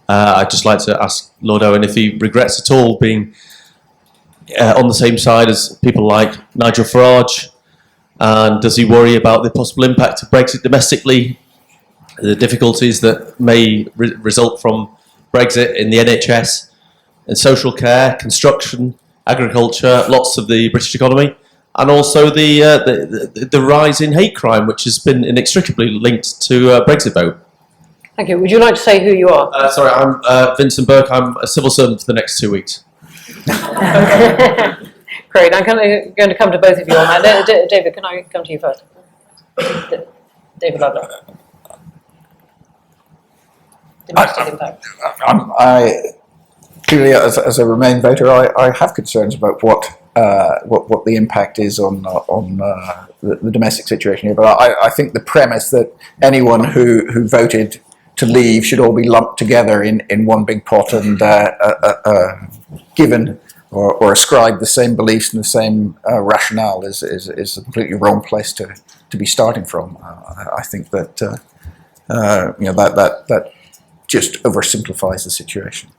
I'd just like to ask Lord Owen if he regrets at all being on the same side as people like Nigel Farage, and does he worry about the possible impact of Brexit domestically, the difficulties that may result from Brexit in the NHS, and social care, construction, agriculture, lots of the British economy, and also the rise in hate crime, which has been inextricably linked to Brexit vote. Thank you. Would you like to say who you are? Sorry, I'm Vincent Burke. I'm a civil servant for the next 2 weeks. Great. I'm going to come to both of you on that. David, can I come to you first? David Ludlow. Domestic impact. Clearly, as a Remain voter, I have concerns about what the impact is on the domestic situation here. But I think the premise that anyone who voted to leave should all be lumped together in one big pot and given or ascribed the same beliefs and the same rationale is a completely wrong place to be starting from. I think that that just oversimplifies the situation.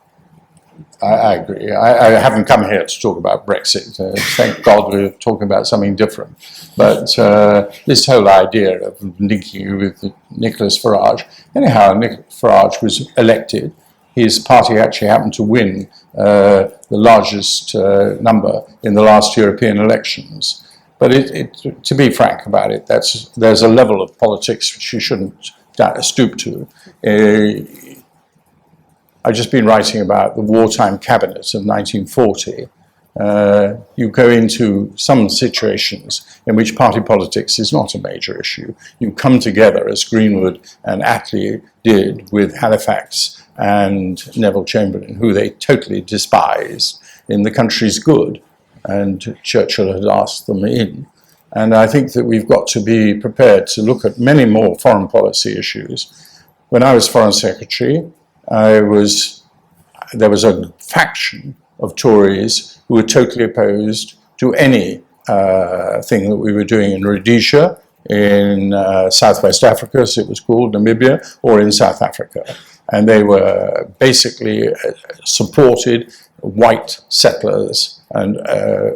I agree. I haven't come here to talk about Brexit. Thank God we're talking about something different. But this whole idea of linking you with Nicholas Farage, anyhow, Nicholas Farage was elected. His party actually happened to win the largest number in the last European elections. But to be frank about it, there's a level of politics which you shouldn't stoop to. I've just been writing about the wartime cabinet of 1940. You go into some situations in which party politics is not a major issue. You come together, as Greenwood and Attlee did with Halifax and Neville Chamberlain, who they totally despised, in the country's good, and Churchill had asked them in. And I think that we've got to be prepared to look at many more foreign policy issues. When I was Foreign Secretary, there was a faction of Tories who were totally opposed to any thing that we were doing in Rhodesia, in Southwest Africa, as it was called, Namibia, or in South Africa. And they were basically supported white settlers and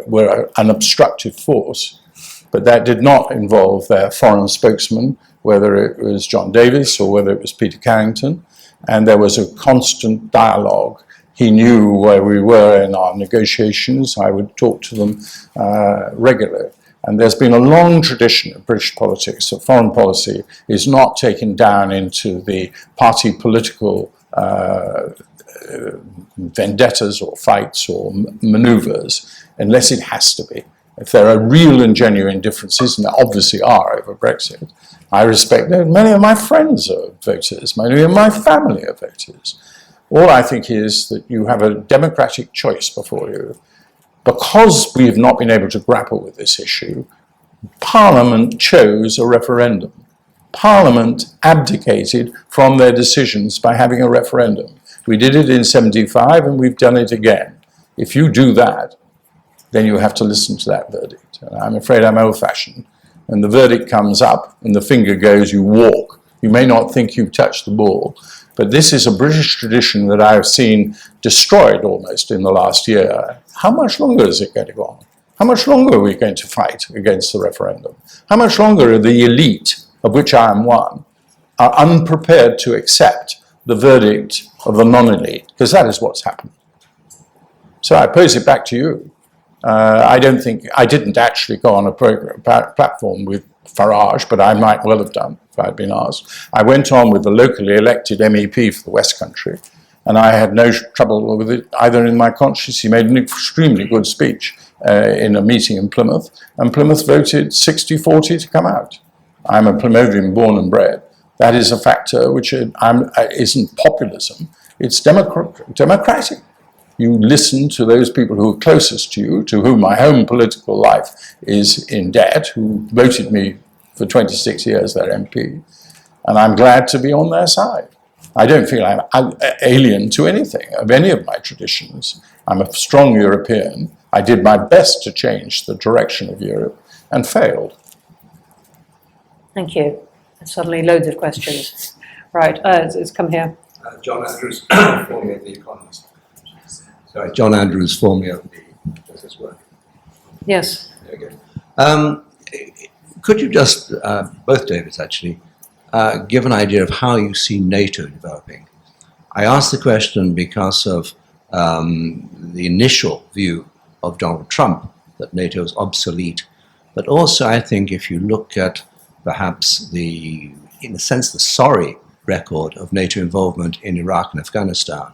were an obstructive force. But that did not involve their foreign spokesman, whether it was John Davis or whether it was Peter Carrington. And there was a constant dialogue. He knew where we were in our negotiations. I would talk to them regularly. And there's been a long tradition of British politics that foreign policy is not taken down into the party political vendettas or fights or maneuvers, unless it has to be. If there are real and genuine differences, and there obviously are over Brexit, I respect that. Many of my friends are voters, many of my family are voters. All I think is that you have a democratic choice before you. Because we have not been able to grapple with this issue, Parliament chose a referendum. Parliament abdicated from their decisions by having a referendum. We did it in 75 and we've done it again. If you do that, then you have to listen to that verdict. And I'm afraid I'm old-fashioned. And the verdict comes up and the finger goes, you walk. You may not think you've touched the ball, but this is a British tradition that I've seen destroyed almost in the last year. How much longer is it going to go on? How much longer are we going to fight against the referendum? How much longer are the elite, of which I am one, are unprepared to accept the verdict of the non-elite? Because that is what's happened. So I pose it back to you. I didn't actually go on a platform with Farage, but I might well have done if I'd been asked. I went on with the locally elected MEP for the West Country, and I had no trouble with it either in my conscience. He made an extremely good speech in a meeting in Plymouth, and Plymouth voted 60-40 to come out. I'm a Plymouthian born and bred. That is a factor which isn't populism, it's democratic. You listen to those people who are closest to you, to whom my home political life is in debt, who voted me for 26 years their MP, and I'm glad to be on their side. I don't feel I'm alien to anything of any of my traditions. I'm a strong European. I did my best to change the direction of Europe and failed. Thank you. Suddenly loads of questions. Right, it's come here. John Andrews, formerly of The Economist. Sorry, John Andrews, formerly of the Business World. Yes. There we go. Could you just, both Davids actually, give an idea of how you see NATO developing? I ask the question because of the initial view of Donald Trump that NATO is obsolete, but also I think if you look at perhaps in a sense, the sorry record of NATO involvement in Iraq and Afghanistan,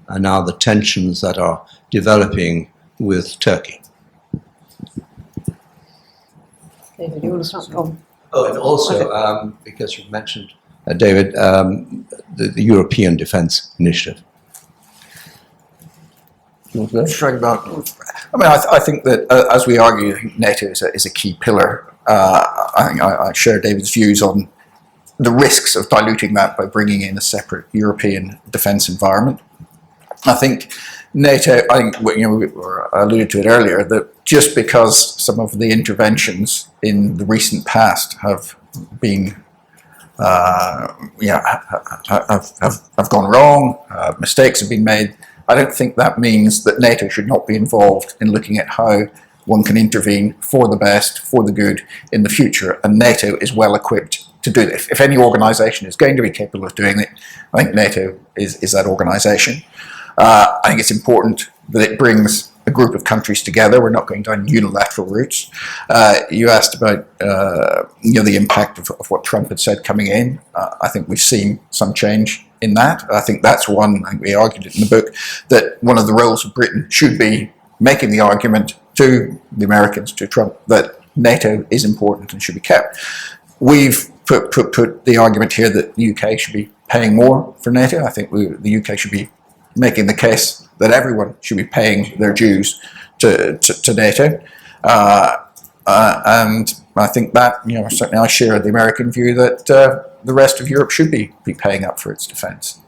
and now the tensions that are developing with Turkey. David, you want to start? Oh, and also, because you mentioned, David, the European Defence Initiative. I think that, as we argue, I think NATO is a key pillar. I think I share David's views on the risks of diluting that by bringing in a separate European defence environment. I think NATO, we alluded to it earlier, that just because some of the interventions in the recent past have been have gone wrong, mistakes have been made, I don't think that means that NATO should not be involved in looking at how one can intervene for the best, for the good in the future, and NATO is well equipped to do this. If any organisation is going to be capable of doing it, I think NATO is that organisation. I think it's important that it brings a group of countries together. We're not going down unilateral routes. You asked about the impact of what Trump had said coming in. I think we've seen some change in that. I think that's one, I think we argued it in the book, that one of the roles of Britain should be making the argument to the Americans, to Trump, that NATO is important and should be kept. We've put the argument here that the UK should be paying more for NATO. I think the UK should be making the case that everyone should be paying their dues to NATO. And I think that, certainly I share the American view that the rest of Europe should be paying up for its defence.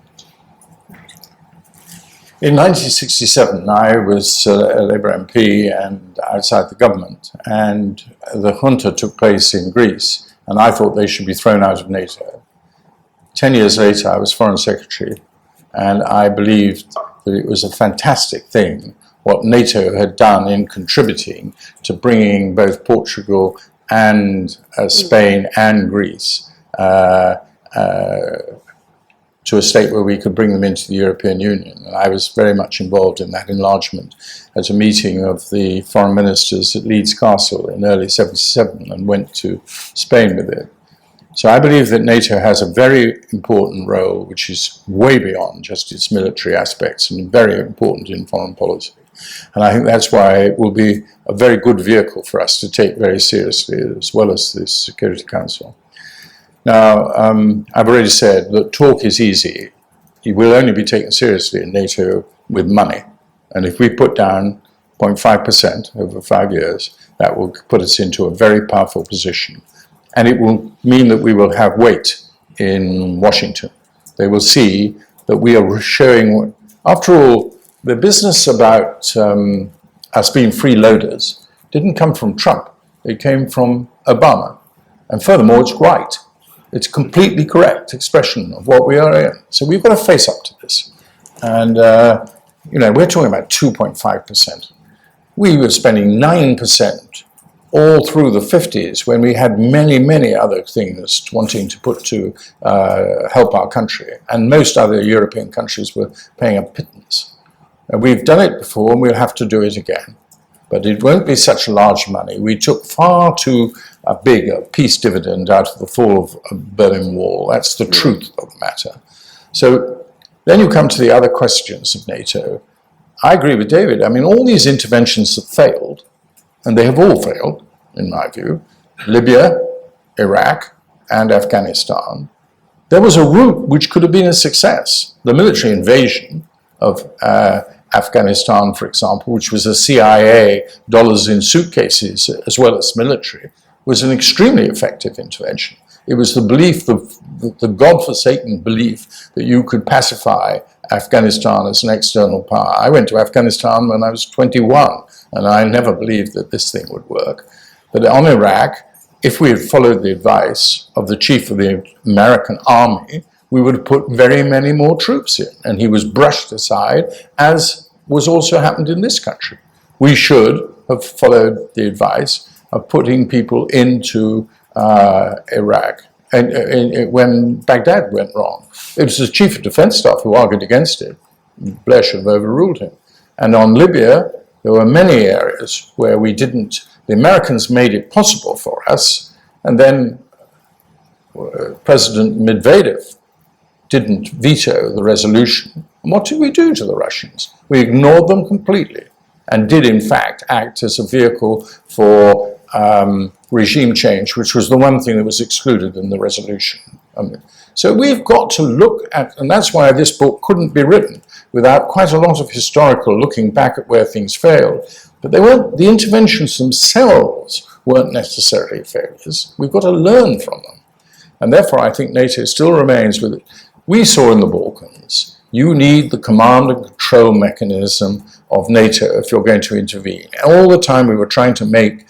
In 1967, I was a Labour MP and outside the government, and the junta took place in Greece, and I thought they should be thrown out of NATO. 10 years later, I was Foreign Secretary, and I believed that it was a fantastic thing what NATO had done in contributing to bringing both Portugal and Spain and Greece to a state where we could bring them into the European Union. And I was very much involved in that enlargement at a meeting of the foreign ministers at Leeds Castle in early '77 and went to Spain with it. So I believe that NATO has a very important role, which is way beyond just its military aspects and very important in foreign policy. And I think that's why it will be a very good vehicle for us to take very seriously, as well as the Security Council. Now, I've already said that talk is easy. It will only be taken seriously in NATO with money. And if we put down 0.5% over 5 years, that will put us into a very powerful position. And it will mean that we will have weight in Washington. They will see that we are showing, after all, the business about us being freeloaders didn't come from Trump. It came from Obama. And furthermore, it's right. It's a completely correct expression of what we are in. So we've got to face up to this. And, you know, we're talking about 2.5%. We were spending 9% all through the 50s when we had many, many other things wanting to put to help our country. And most other European countries were paying a pittance. And we've done it before and we'll have to do it again. But it won't be such large money. We took far too big a peace dividend out of the fall of the Berlin Wall. That's the truth of the matter. So then you come to the other questions of NATO. I agree with David. I mean, all these interventions have failed, and they have all failed, in my view. Libya, Iraq, and Afghanistan. There was a route which could have been a success. The military invasion of Afghanistan, for example, which was a CIA dollars in suitcases as well as military, was an extremely effective intervention. It was the belief, the godforsaken belief that you could pacify Afghanistan as an external power. I went to Afghanistan when I was 21, and I never believed that this thing would work. But on Iraq, if we had followed the advice of the chief of the American army, we would have put very many more troops in, and he was brushed aside, as was also happened in this country. We should have followed the advice of putting people into Iraq. And when Baghdad went wrong, it was the chief of defense staff who argued against it. Blair should have overruled him. And on Libya, there were many areas where we didn't. The Americans made it possible for us, and then President Medvedev didn't veto the resolution. And what did we do to the Russians? We ignored them completely and did, in fact, act as a vehicle for regime change, which was the one thing that was excluded in the resolution. So we've got to look at, and that's why this book couldn't be written without quite a lot of historical looking back at where things failed. But they weren't, the interventions themselves weren't necessarily failures. We've got to learn from them. And therefore, I think NATO still remains with it. We saw in the Balkans, you need the command and control mechanism of NATO if you're going to intervene. All the time we were trying to make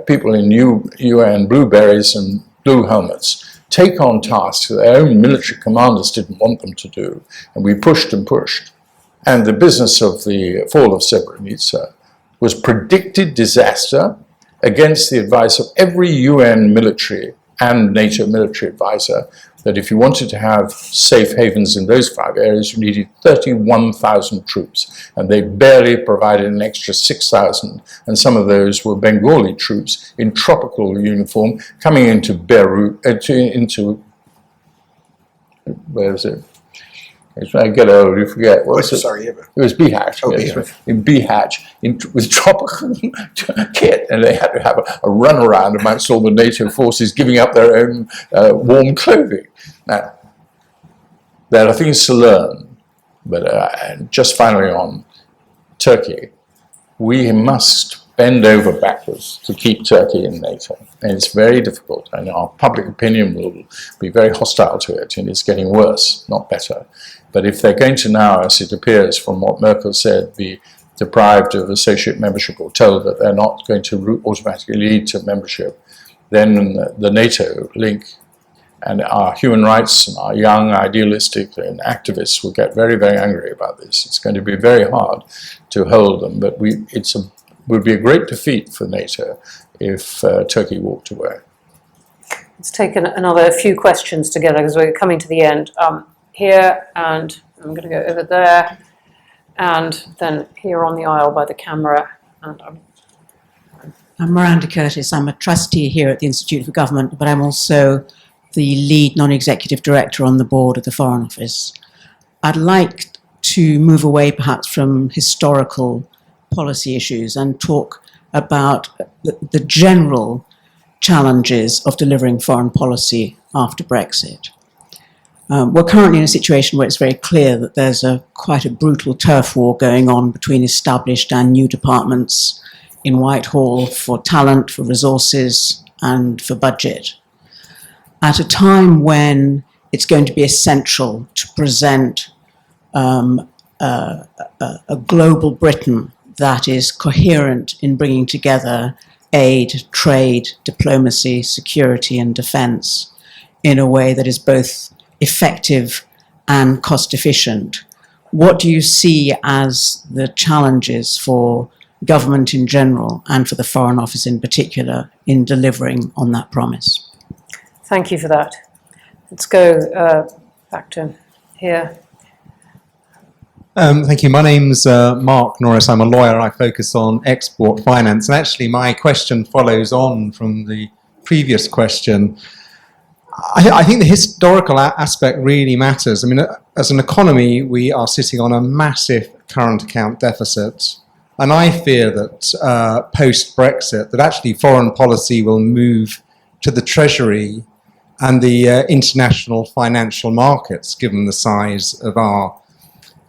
people in UN blueberries and blue helmets take on tasks that their own military commanders didn't want them to do. And we pushed and pushed. And the business of the fall of Srebrenica was predicted disaster against the advice of every UN military and NATO military advisor, that if you wanted to have safe havens in those 5 areas, you needed 31,000 troops. And they barely provided an extra 6,000. And some of those were Bengali troops in tropical uniform coming into Beirut, where is it? When I get old, you forget. What was it? Sarajevo. It was Bihać. Oh, Yes, Bihać. in Bihać, with tropical kit, and they had to have a runaround amongst all the NATO forces giving up their own warm clothing. Now, there are things to learn, but just finally on Turkey, we must bend over backwards to keep Turkey in NATO. And it's very difficult, and our public opinion will be very hostile to it, and it's getting worse, not better. But if they're going to now, as it appears from what Merkel said, be deprived of associate membership or told that they're not going to automatically lead to membership, then the NATO link and our human rights and our young idealistic and activists will get very, very angry about this. It's going to be very hard to hold them, but it would be a great defeat for NATO if Turkey walked away. Let's take another few questions together because we're coming to the end. Here, and I'm going to go over there, and then here on the aisle by the camera. And I'm Miranda Curtis. I'm a trustee here at the Institute for Government, but I'm also the lead non-executive director on the board of the Foreign Office. I'd like to move away perhaps from historical policy issues and talk about the general challenges of delivering foreign policy after Brexit. We're currently in a situation where it's very clear that there's quite a brutal turf war going on between established and new departments in Whitehall for talent, for resources, and for budget. At a time when it's going to be essential to present a global Britain that is coherent in bringing together aid, trade, diplomacy, security, and defence in a way that is both effective and cost efficient. What do you see as the challenges for government in general and for the Foreign Office in particular in delivering on that promise? Thank you for that. Let's go back to here. Thank you. My name's Mark Norris. I'm a lawyer. I focus on export finance. And actually, my question follows on from the previous question. I think the historical aspect really matters. I mean, as an economy, we are sitting on a massive current account deficit. And I fear that post-Brexit, that actually foreign policy will move to the Treasury and the international financial markets, given the size of our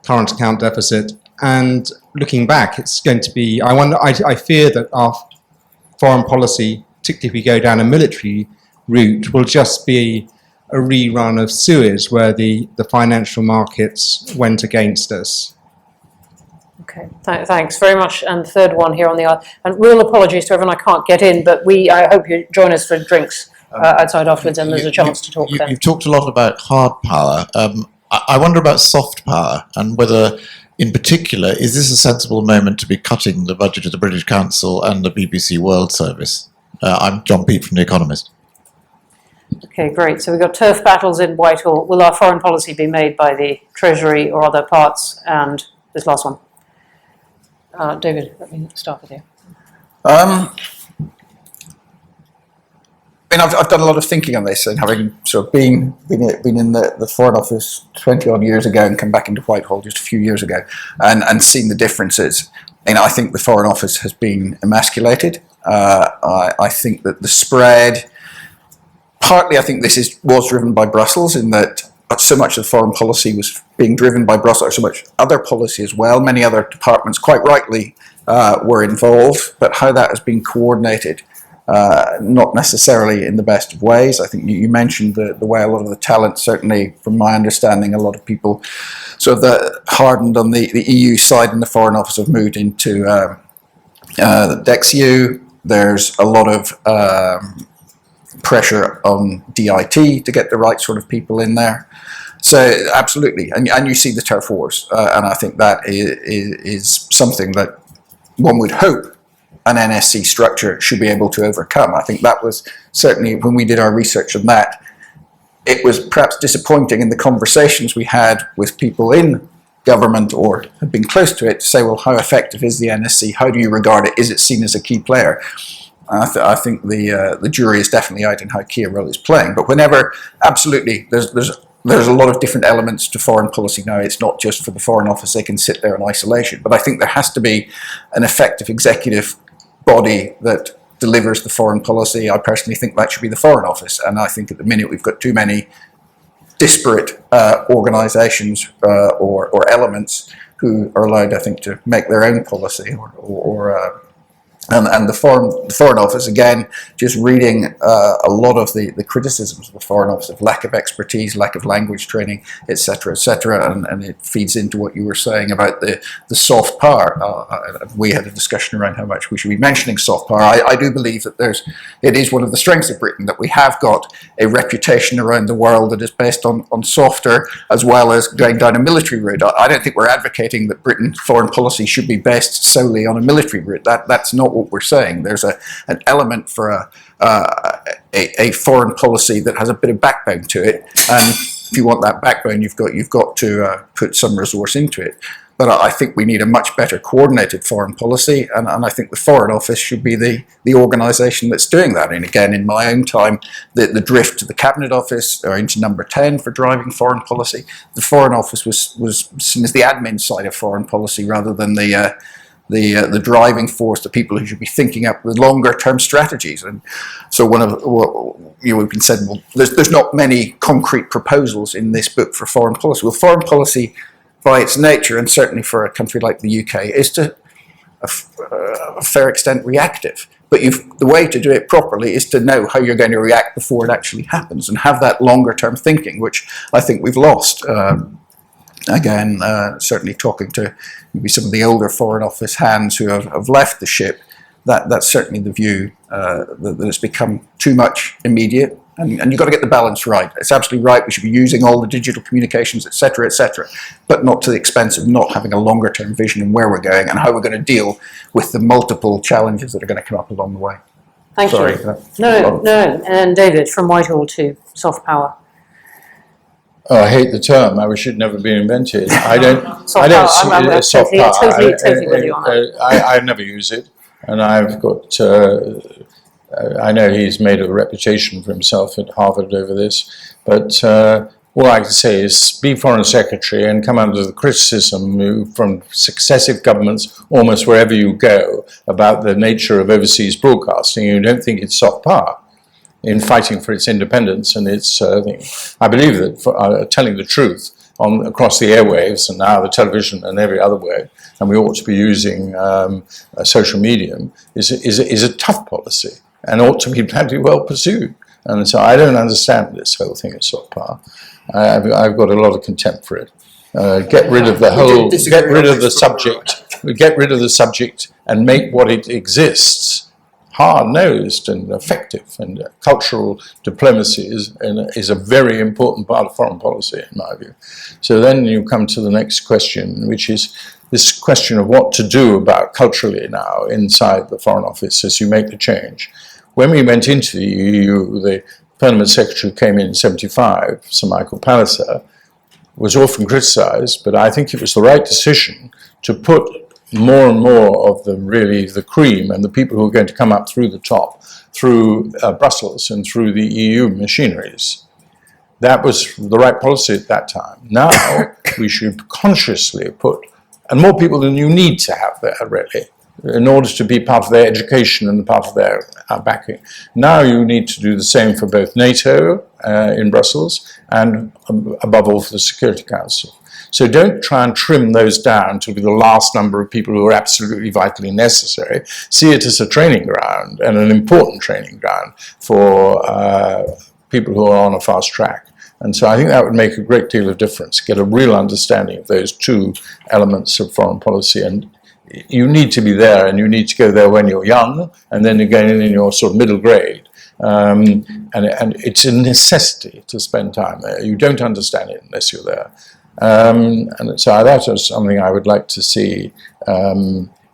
current account deficit. And looking back, it's going to be, I fear that our foreign policy, particularly if we go down a military route, will just be a rerun of Suez, where the financial markets went against us. Okay, thanks very much. And the third one here on the aisle. And real apologies to everyone I can't get in, but I hope you join us for drinks outside afterwards, and there's a chance to talk then. You've talked a lot about hard power. I wonder about soft power, and whether, in particular, is this a sensible moment to be cutting the budget of the British Council and the BBC World Service? I'm John Peet from The Economist. Okay, great. So we've got turf battles in Whitehall. Will our foreign policy be made by the Treasury or other parts? And this last one. David, let me start with you. I mean, I've done a lot of thinking on this, and having sort of been in the Foreign Office 20 odd years ago and come back into Whitehall just a few years ago, and seen the differences. And I think the Foreign Office has been emasculated. I think that the spread, partly I think this was driven by Brussels, in that so much of foreign policy was being driven by Brussels, or so much other policy as well. Many other departments, quite rightly, were involved, but how that has been coordinated, not necessarily in the best of ways. I think you mentioned the way a lot of the talent, certainly from my understanding, a lot of people sort of hardened on the EU side in the Foreign Office have moved into the DEXU. There's a lot of pressure on DIT to get the right sort of people in there. So absolutely, and you see the turf wars, and I think that is something that one would hope an NSC structure should be able to overcome. I think that was certainly, when we did our research on that, it was perhaps disappointing in the conversations we had with people in government or had been close to it to say, well, how effective is the NSC? How do you regard it? Is it seen as a key player? I think the jury is definitely out in how key a role it's playing. But whenever, absolutely, there's a lot of different elements to foreign policy now. It's not just for the Foreign Office, they can sit there in isolation. But I think there has to be an effective executive body that delivers the foreign policy. I personally think that should be the Foreign Office. And I think at the minute we've got too many disparate organisations or elements who are allowed, I think, to make their own policy and the Foreign Office, again, just reading a lot of the criticisms of the Foreign Office of lack of expertise, lack of language training, etc., and it feeds into what you were saying about the soft power. We had a discussion around how much we should be mentioning soft power. I do believe that it is one of the strengths of Britain that we have got a reputation around the world that is based on softer, as well as going down a military route. I don't think we're advocating that Britain's foreign policy should be based solely on a military route. That's not what we're saying. There's an element for a foreign policy that has a bit of backbone to it, and if you want that backbone, you've got to put some resource into it. but I think we need a much better coordinated foreign policy, and I think the Foreign Office should be the organisation that's doing that. And again, in my own time, the drift to the Cabinet Office or into number 10 for driving foreign policy, the Foreign Office was seen as the admin side of foreign policy rather than the driving force, the people who should be thinking up the longer term strategies. And so one of we've been said, well, there's not many concrete proposals in this book for foreign policy. Well, foreign policy, by its nature, and certainly for a country like the UK, is to a fair extent reactive. But the way to do it properly is to know how you're going to react before it actually happens, and have that longer term thinking, which I think we've lost. Again, certainly talking to maybe some of the older Foreign Office hands who have left the ship, that's certainly the view, that it's become too much immediate, and you've got to get the balance right. It's absolutely right, we should be using all the digital communications, etc., but not to the expense of not having a longer term vision of where we're going and how we're going to deal with the multiple challenges that are going to come up along the way. Thank Sorry. you. No, and David, from Whitehall to soft power. Oh, I hate the term. I wish it never been invented. I don't see it as soft totally, power. totally with you on that. I never use it, and I've got. I know he's made a reputation for himself at Harvard over this, but all I can say is be Foreign Secretary and come under the criticism from successive governments, almost wherever you go, about the nature of overseas broadcasting. You don't think it's soft power in fighting for its independence and its thing. I believe that for, telling the truth across the airwaves and now the television and every other way, and we ought to be using a social medium, is a tough policy and ought to be plenty well pursued. And so I don't understand this whole thing of soft power. I've got a lot of contempt for it. Get rid of the whole, get rid of the subject and make what it exists hard-nosed and effective, and cultural diplomacy is a very important part of foreign policy, in my view. So then you come to the next question, which is this question of what to do about culturally now inside the Foreign Office as you make the change. When we went into the EU, the Permanent Secretary who came in 75, Sir Michael Palliser, was often criticised, but I think it was the right decision to put more and more of the cream and the people who are going to come up through the top, through Brussels and through the EU machineries. That was the right policy at that time. Now we should consciously put, and more people than you need to have there really, in order to be part of their education and part of their backing. Now you need to do the same for both NATO in Brussels and above all for the Security Council. So don't try and trim those down to be the last number of people who are absolutely vitally necessary. See it as a training ground, and an important training ground for people who are on a fast track. And so I think that would make a great deal of difference, get a real understanding of those two elements of foreign policy. And you need to be there, and you need to go there when you're young, and then again in your sort of middle grade. And it's a necessity to spend time there. You don't understand it unless you're there. And so that is something I would like to see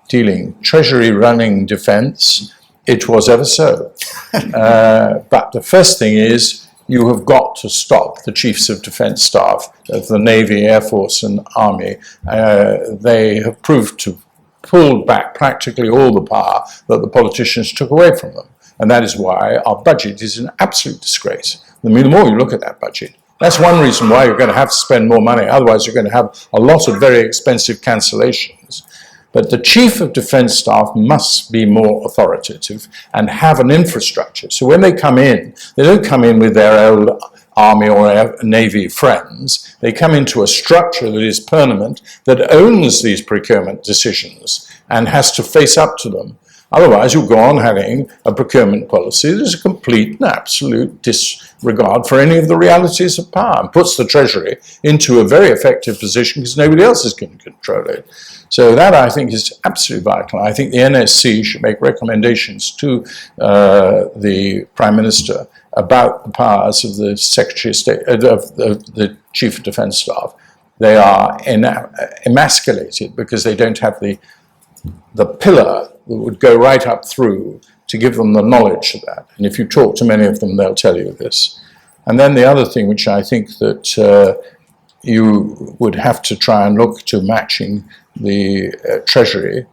dealing. Treasury running defence, it was ever so. But the first thing is you have got to stop the chiefs of defence staff of the Navy, Air Force and Army. They have proved to pull back practically all the power that the politicians took away from them. And that is why our budget is an absolute disgrace. I mean, the more you look at that budget, that's one reason why you're going to have to spend more money. Otherwise, you're going to have a lot of very expensive cancellations. But the Chief of Defence Staff must be more authoritative and have an infrastructure. So when they come in, they don't come in with their old Army or Navy friends. They come into a structure that is permanent, that owns these procurement decisions and has to face up to them. Otherwise, you'll go on having a procurement policy that is a complete and absolute disregard for any of the realities of power and puts the Treasury into a very effective position because nobody else is going to control it. So that, I think, is absolutely vital. I think the NSC should make recommendations to the Prime Minister about the powers of the Secretary of State, of the Chief of Defence Staff. They are emasculated because they don't have the pillar that would go right up through to give them the knowledge of that. And if you talk to many of them, they'll tell you this. And then the other thing which I think that you would have to try and look to matching the Treasury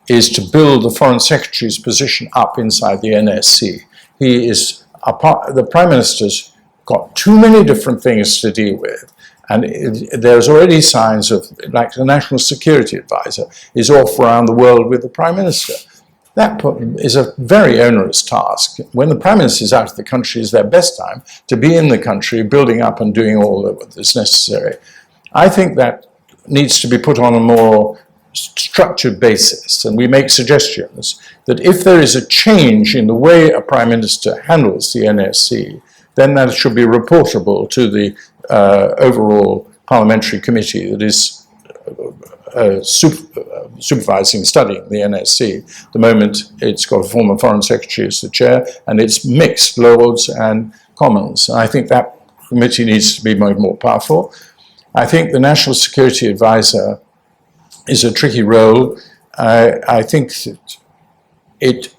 is to build the Foreign Secretary's position up inside the NSC. He is the Prime Minister's got too many different things to deal with. And there's already signs of, like the National Security Advisor is off around the world with the Prime Minister. That is a very onerous task. When the Prime Minister is out of the country, is their best time to be in the country, building up and doing all that is necessary. I think that needs to be put on a more structured basis, and we make suggestions that if there is a change in the way a Prime Minister handles the NSC, then that should be reportable to the overall parliamentary committee that is supervising, studying the NSC. At the moment, it's got a former Foreign Secretary as the chair, and it's mixed Lords and Commons. I think that committee needs to be made more powerful. I think the National Security Advisor is a tricky role. I think that it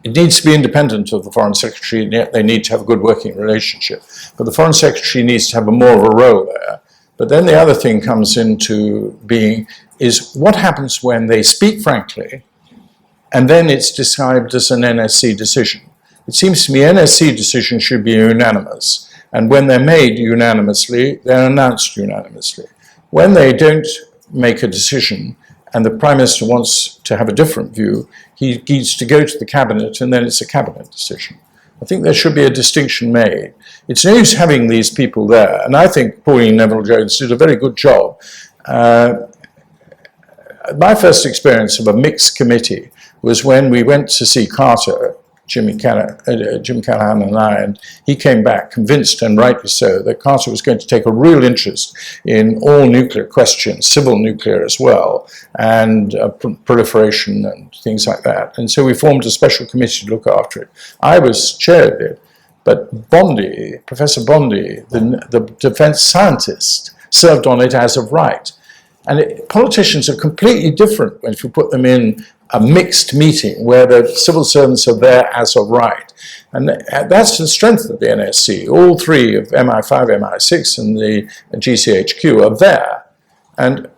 needs to be independent of the Foreign Secretary, and yet they need to have a good working relationship. But the Foreign Secretary needs to have more of a role there. But then the other thing comes into being is what happens when they speak frankly, and then it's described as an NSC decision. It seems to me NSC decisions should be unanimous, and when they're made unanimously, they're announced unanimously. When they don't make a decision, and the Prime Minister wants to have a different view, he needs to go to the Cabinet, and then it's a Cabinet decision. I think there should be a distinction made. It's no use having these people there, and I think Pauline Neville-Jones did a very good job. My first experience of a mixed committee was when we went to see Carter, Jim Callaghan and I, and he came back convinced, and rightly so, that Carter was going to take a real interest in all nuclear questions, civil nuclear as well, and proliferation and things like that. And so we formed a special committee to look after it. I chaired it, but Bondi, Professor Bondi, the defense scientist, served on it as of right. And politicians are completely different if you put them in a mixed meeting where the civil servants are there as of right. And that's the strength of the NSC. All three of MI5, MI6 and the GCHQ are there. And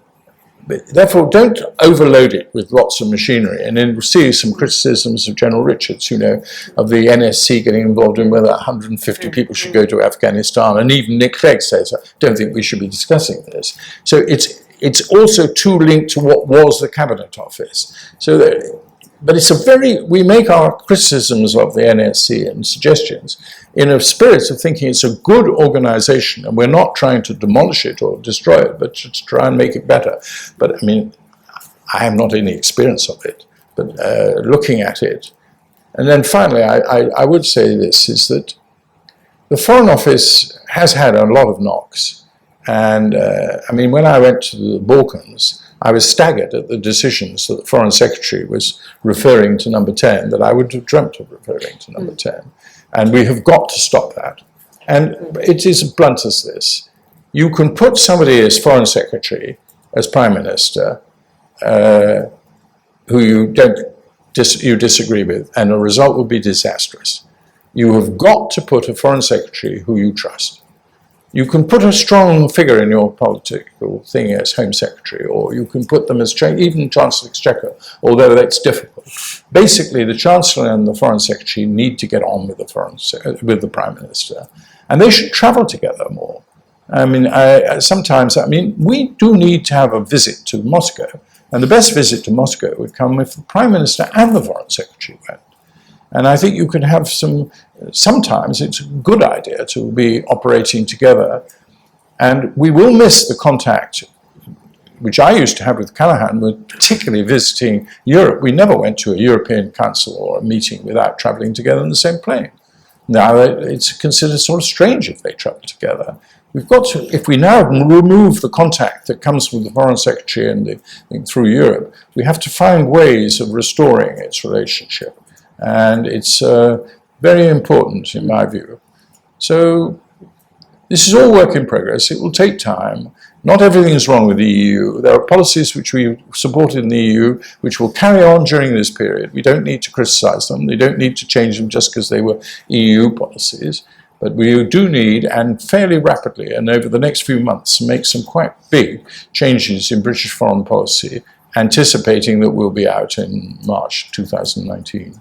therefore don't overload it with lots of machinery. And then we'll see some criticisms of General Richards, of the NSC getting involved in whether 150 people should go to Afghanistan. And even Nick Clegg says, I don't think we should be discussing this. So it's also too linked to what was the Cabinet Office. But we make our criticisms of the NSC and suggestions in a spirit of thinking it's a good organization, and we're not trying to demolish it or destroy it, but to try and make it better. But I mean, I have not any experience of it, but looking at it. And then finally, I would say this, is that the Foreign Office has had a lot of knocks. And I mean, when I went to the Balkans, I was staggered at the decisions that the Foreign Secretary was referring to number 10, that I would have dreamt of referring to number 10. And we have got to stop that. And it is as blunt as this. You can put somebody as Foreign Secretary, as Prime Minister, who you disagree with, and the result will be disastrous. You have got to put a Foreign Secretary who you trust. You can put a strong figure in your political thing as Home Secretary, or you can put them as even Chancellor of Exchequer, although that's difficult. Basically, the Chancellor and the Foreign Secretary need to get on with the Prime Minister, and they should travel together more. I mean, sometimes, we do need to have a visit to Moscow, and the best visit to Moscow would come if the Prime Minister and the Foreign Secretary went. And I think you can have sometimes it's a good idea to be operating together. And we will miss the contact, which I used to have with Callaghan, with particularly visiting Europe. We never went to a European Council or a meeting without travelling together in the same plane. Now it's considered sort of strange if they travel together. We've got to, if we now remove the contact that comes with the Foreign Secretary and through Europe, we have to find ways of restoring its relationship. And it's very important in my view. So this is all work in progress. It will take time. Not everything is wrong with the EU. There are policies which we supported in the EU which will carry on during this period. We don't need to criticise them. They don't need to change them just because they were EU policies. But we do need, and fairly rapidly, and over the next few months, make some quite big changes in British foreign policy, anticipating that we'll be out in March 2019.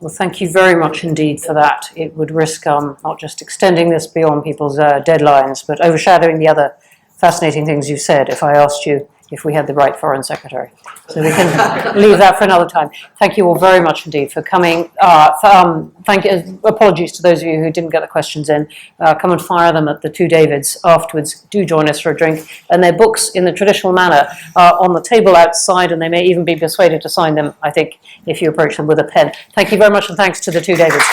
Well, thank you very much indeed for that. It would risk not just extending this beyond people's deadlines, but overshadowing the other fascinating things you said if I asked you if we had the right Foreign Secretary. So we can leave that for another time. Thank you all very much indeed for coming. Apologies to those of you who didn't get the questions in. Come and fire them at the two Davids afterwards. Do join us for a drink. And their books, in the traditional manner, are on the table outside, and they may even be persuaded to sign them, I think, if you approach them with a pen. Thank you very much, and thanks to the two Davids.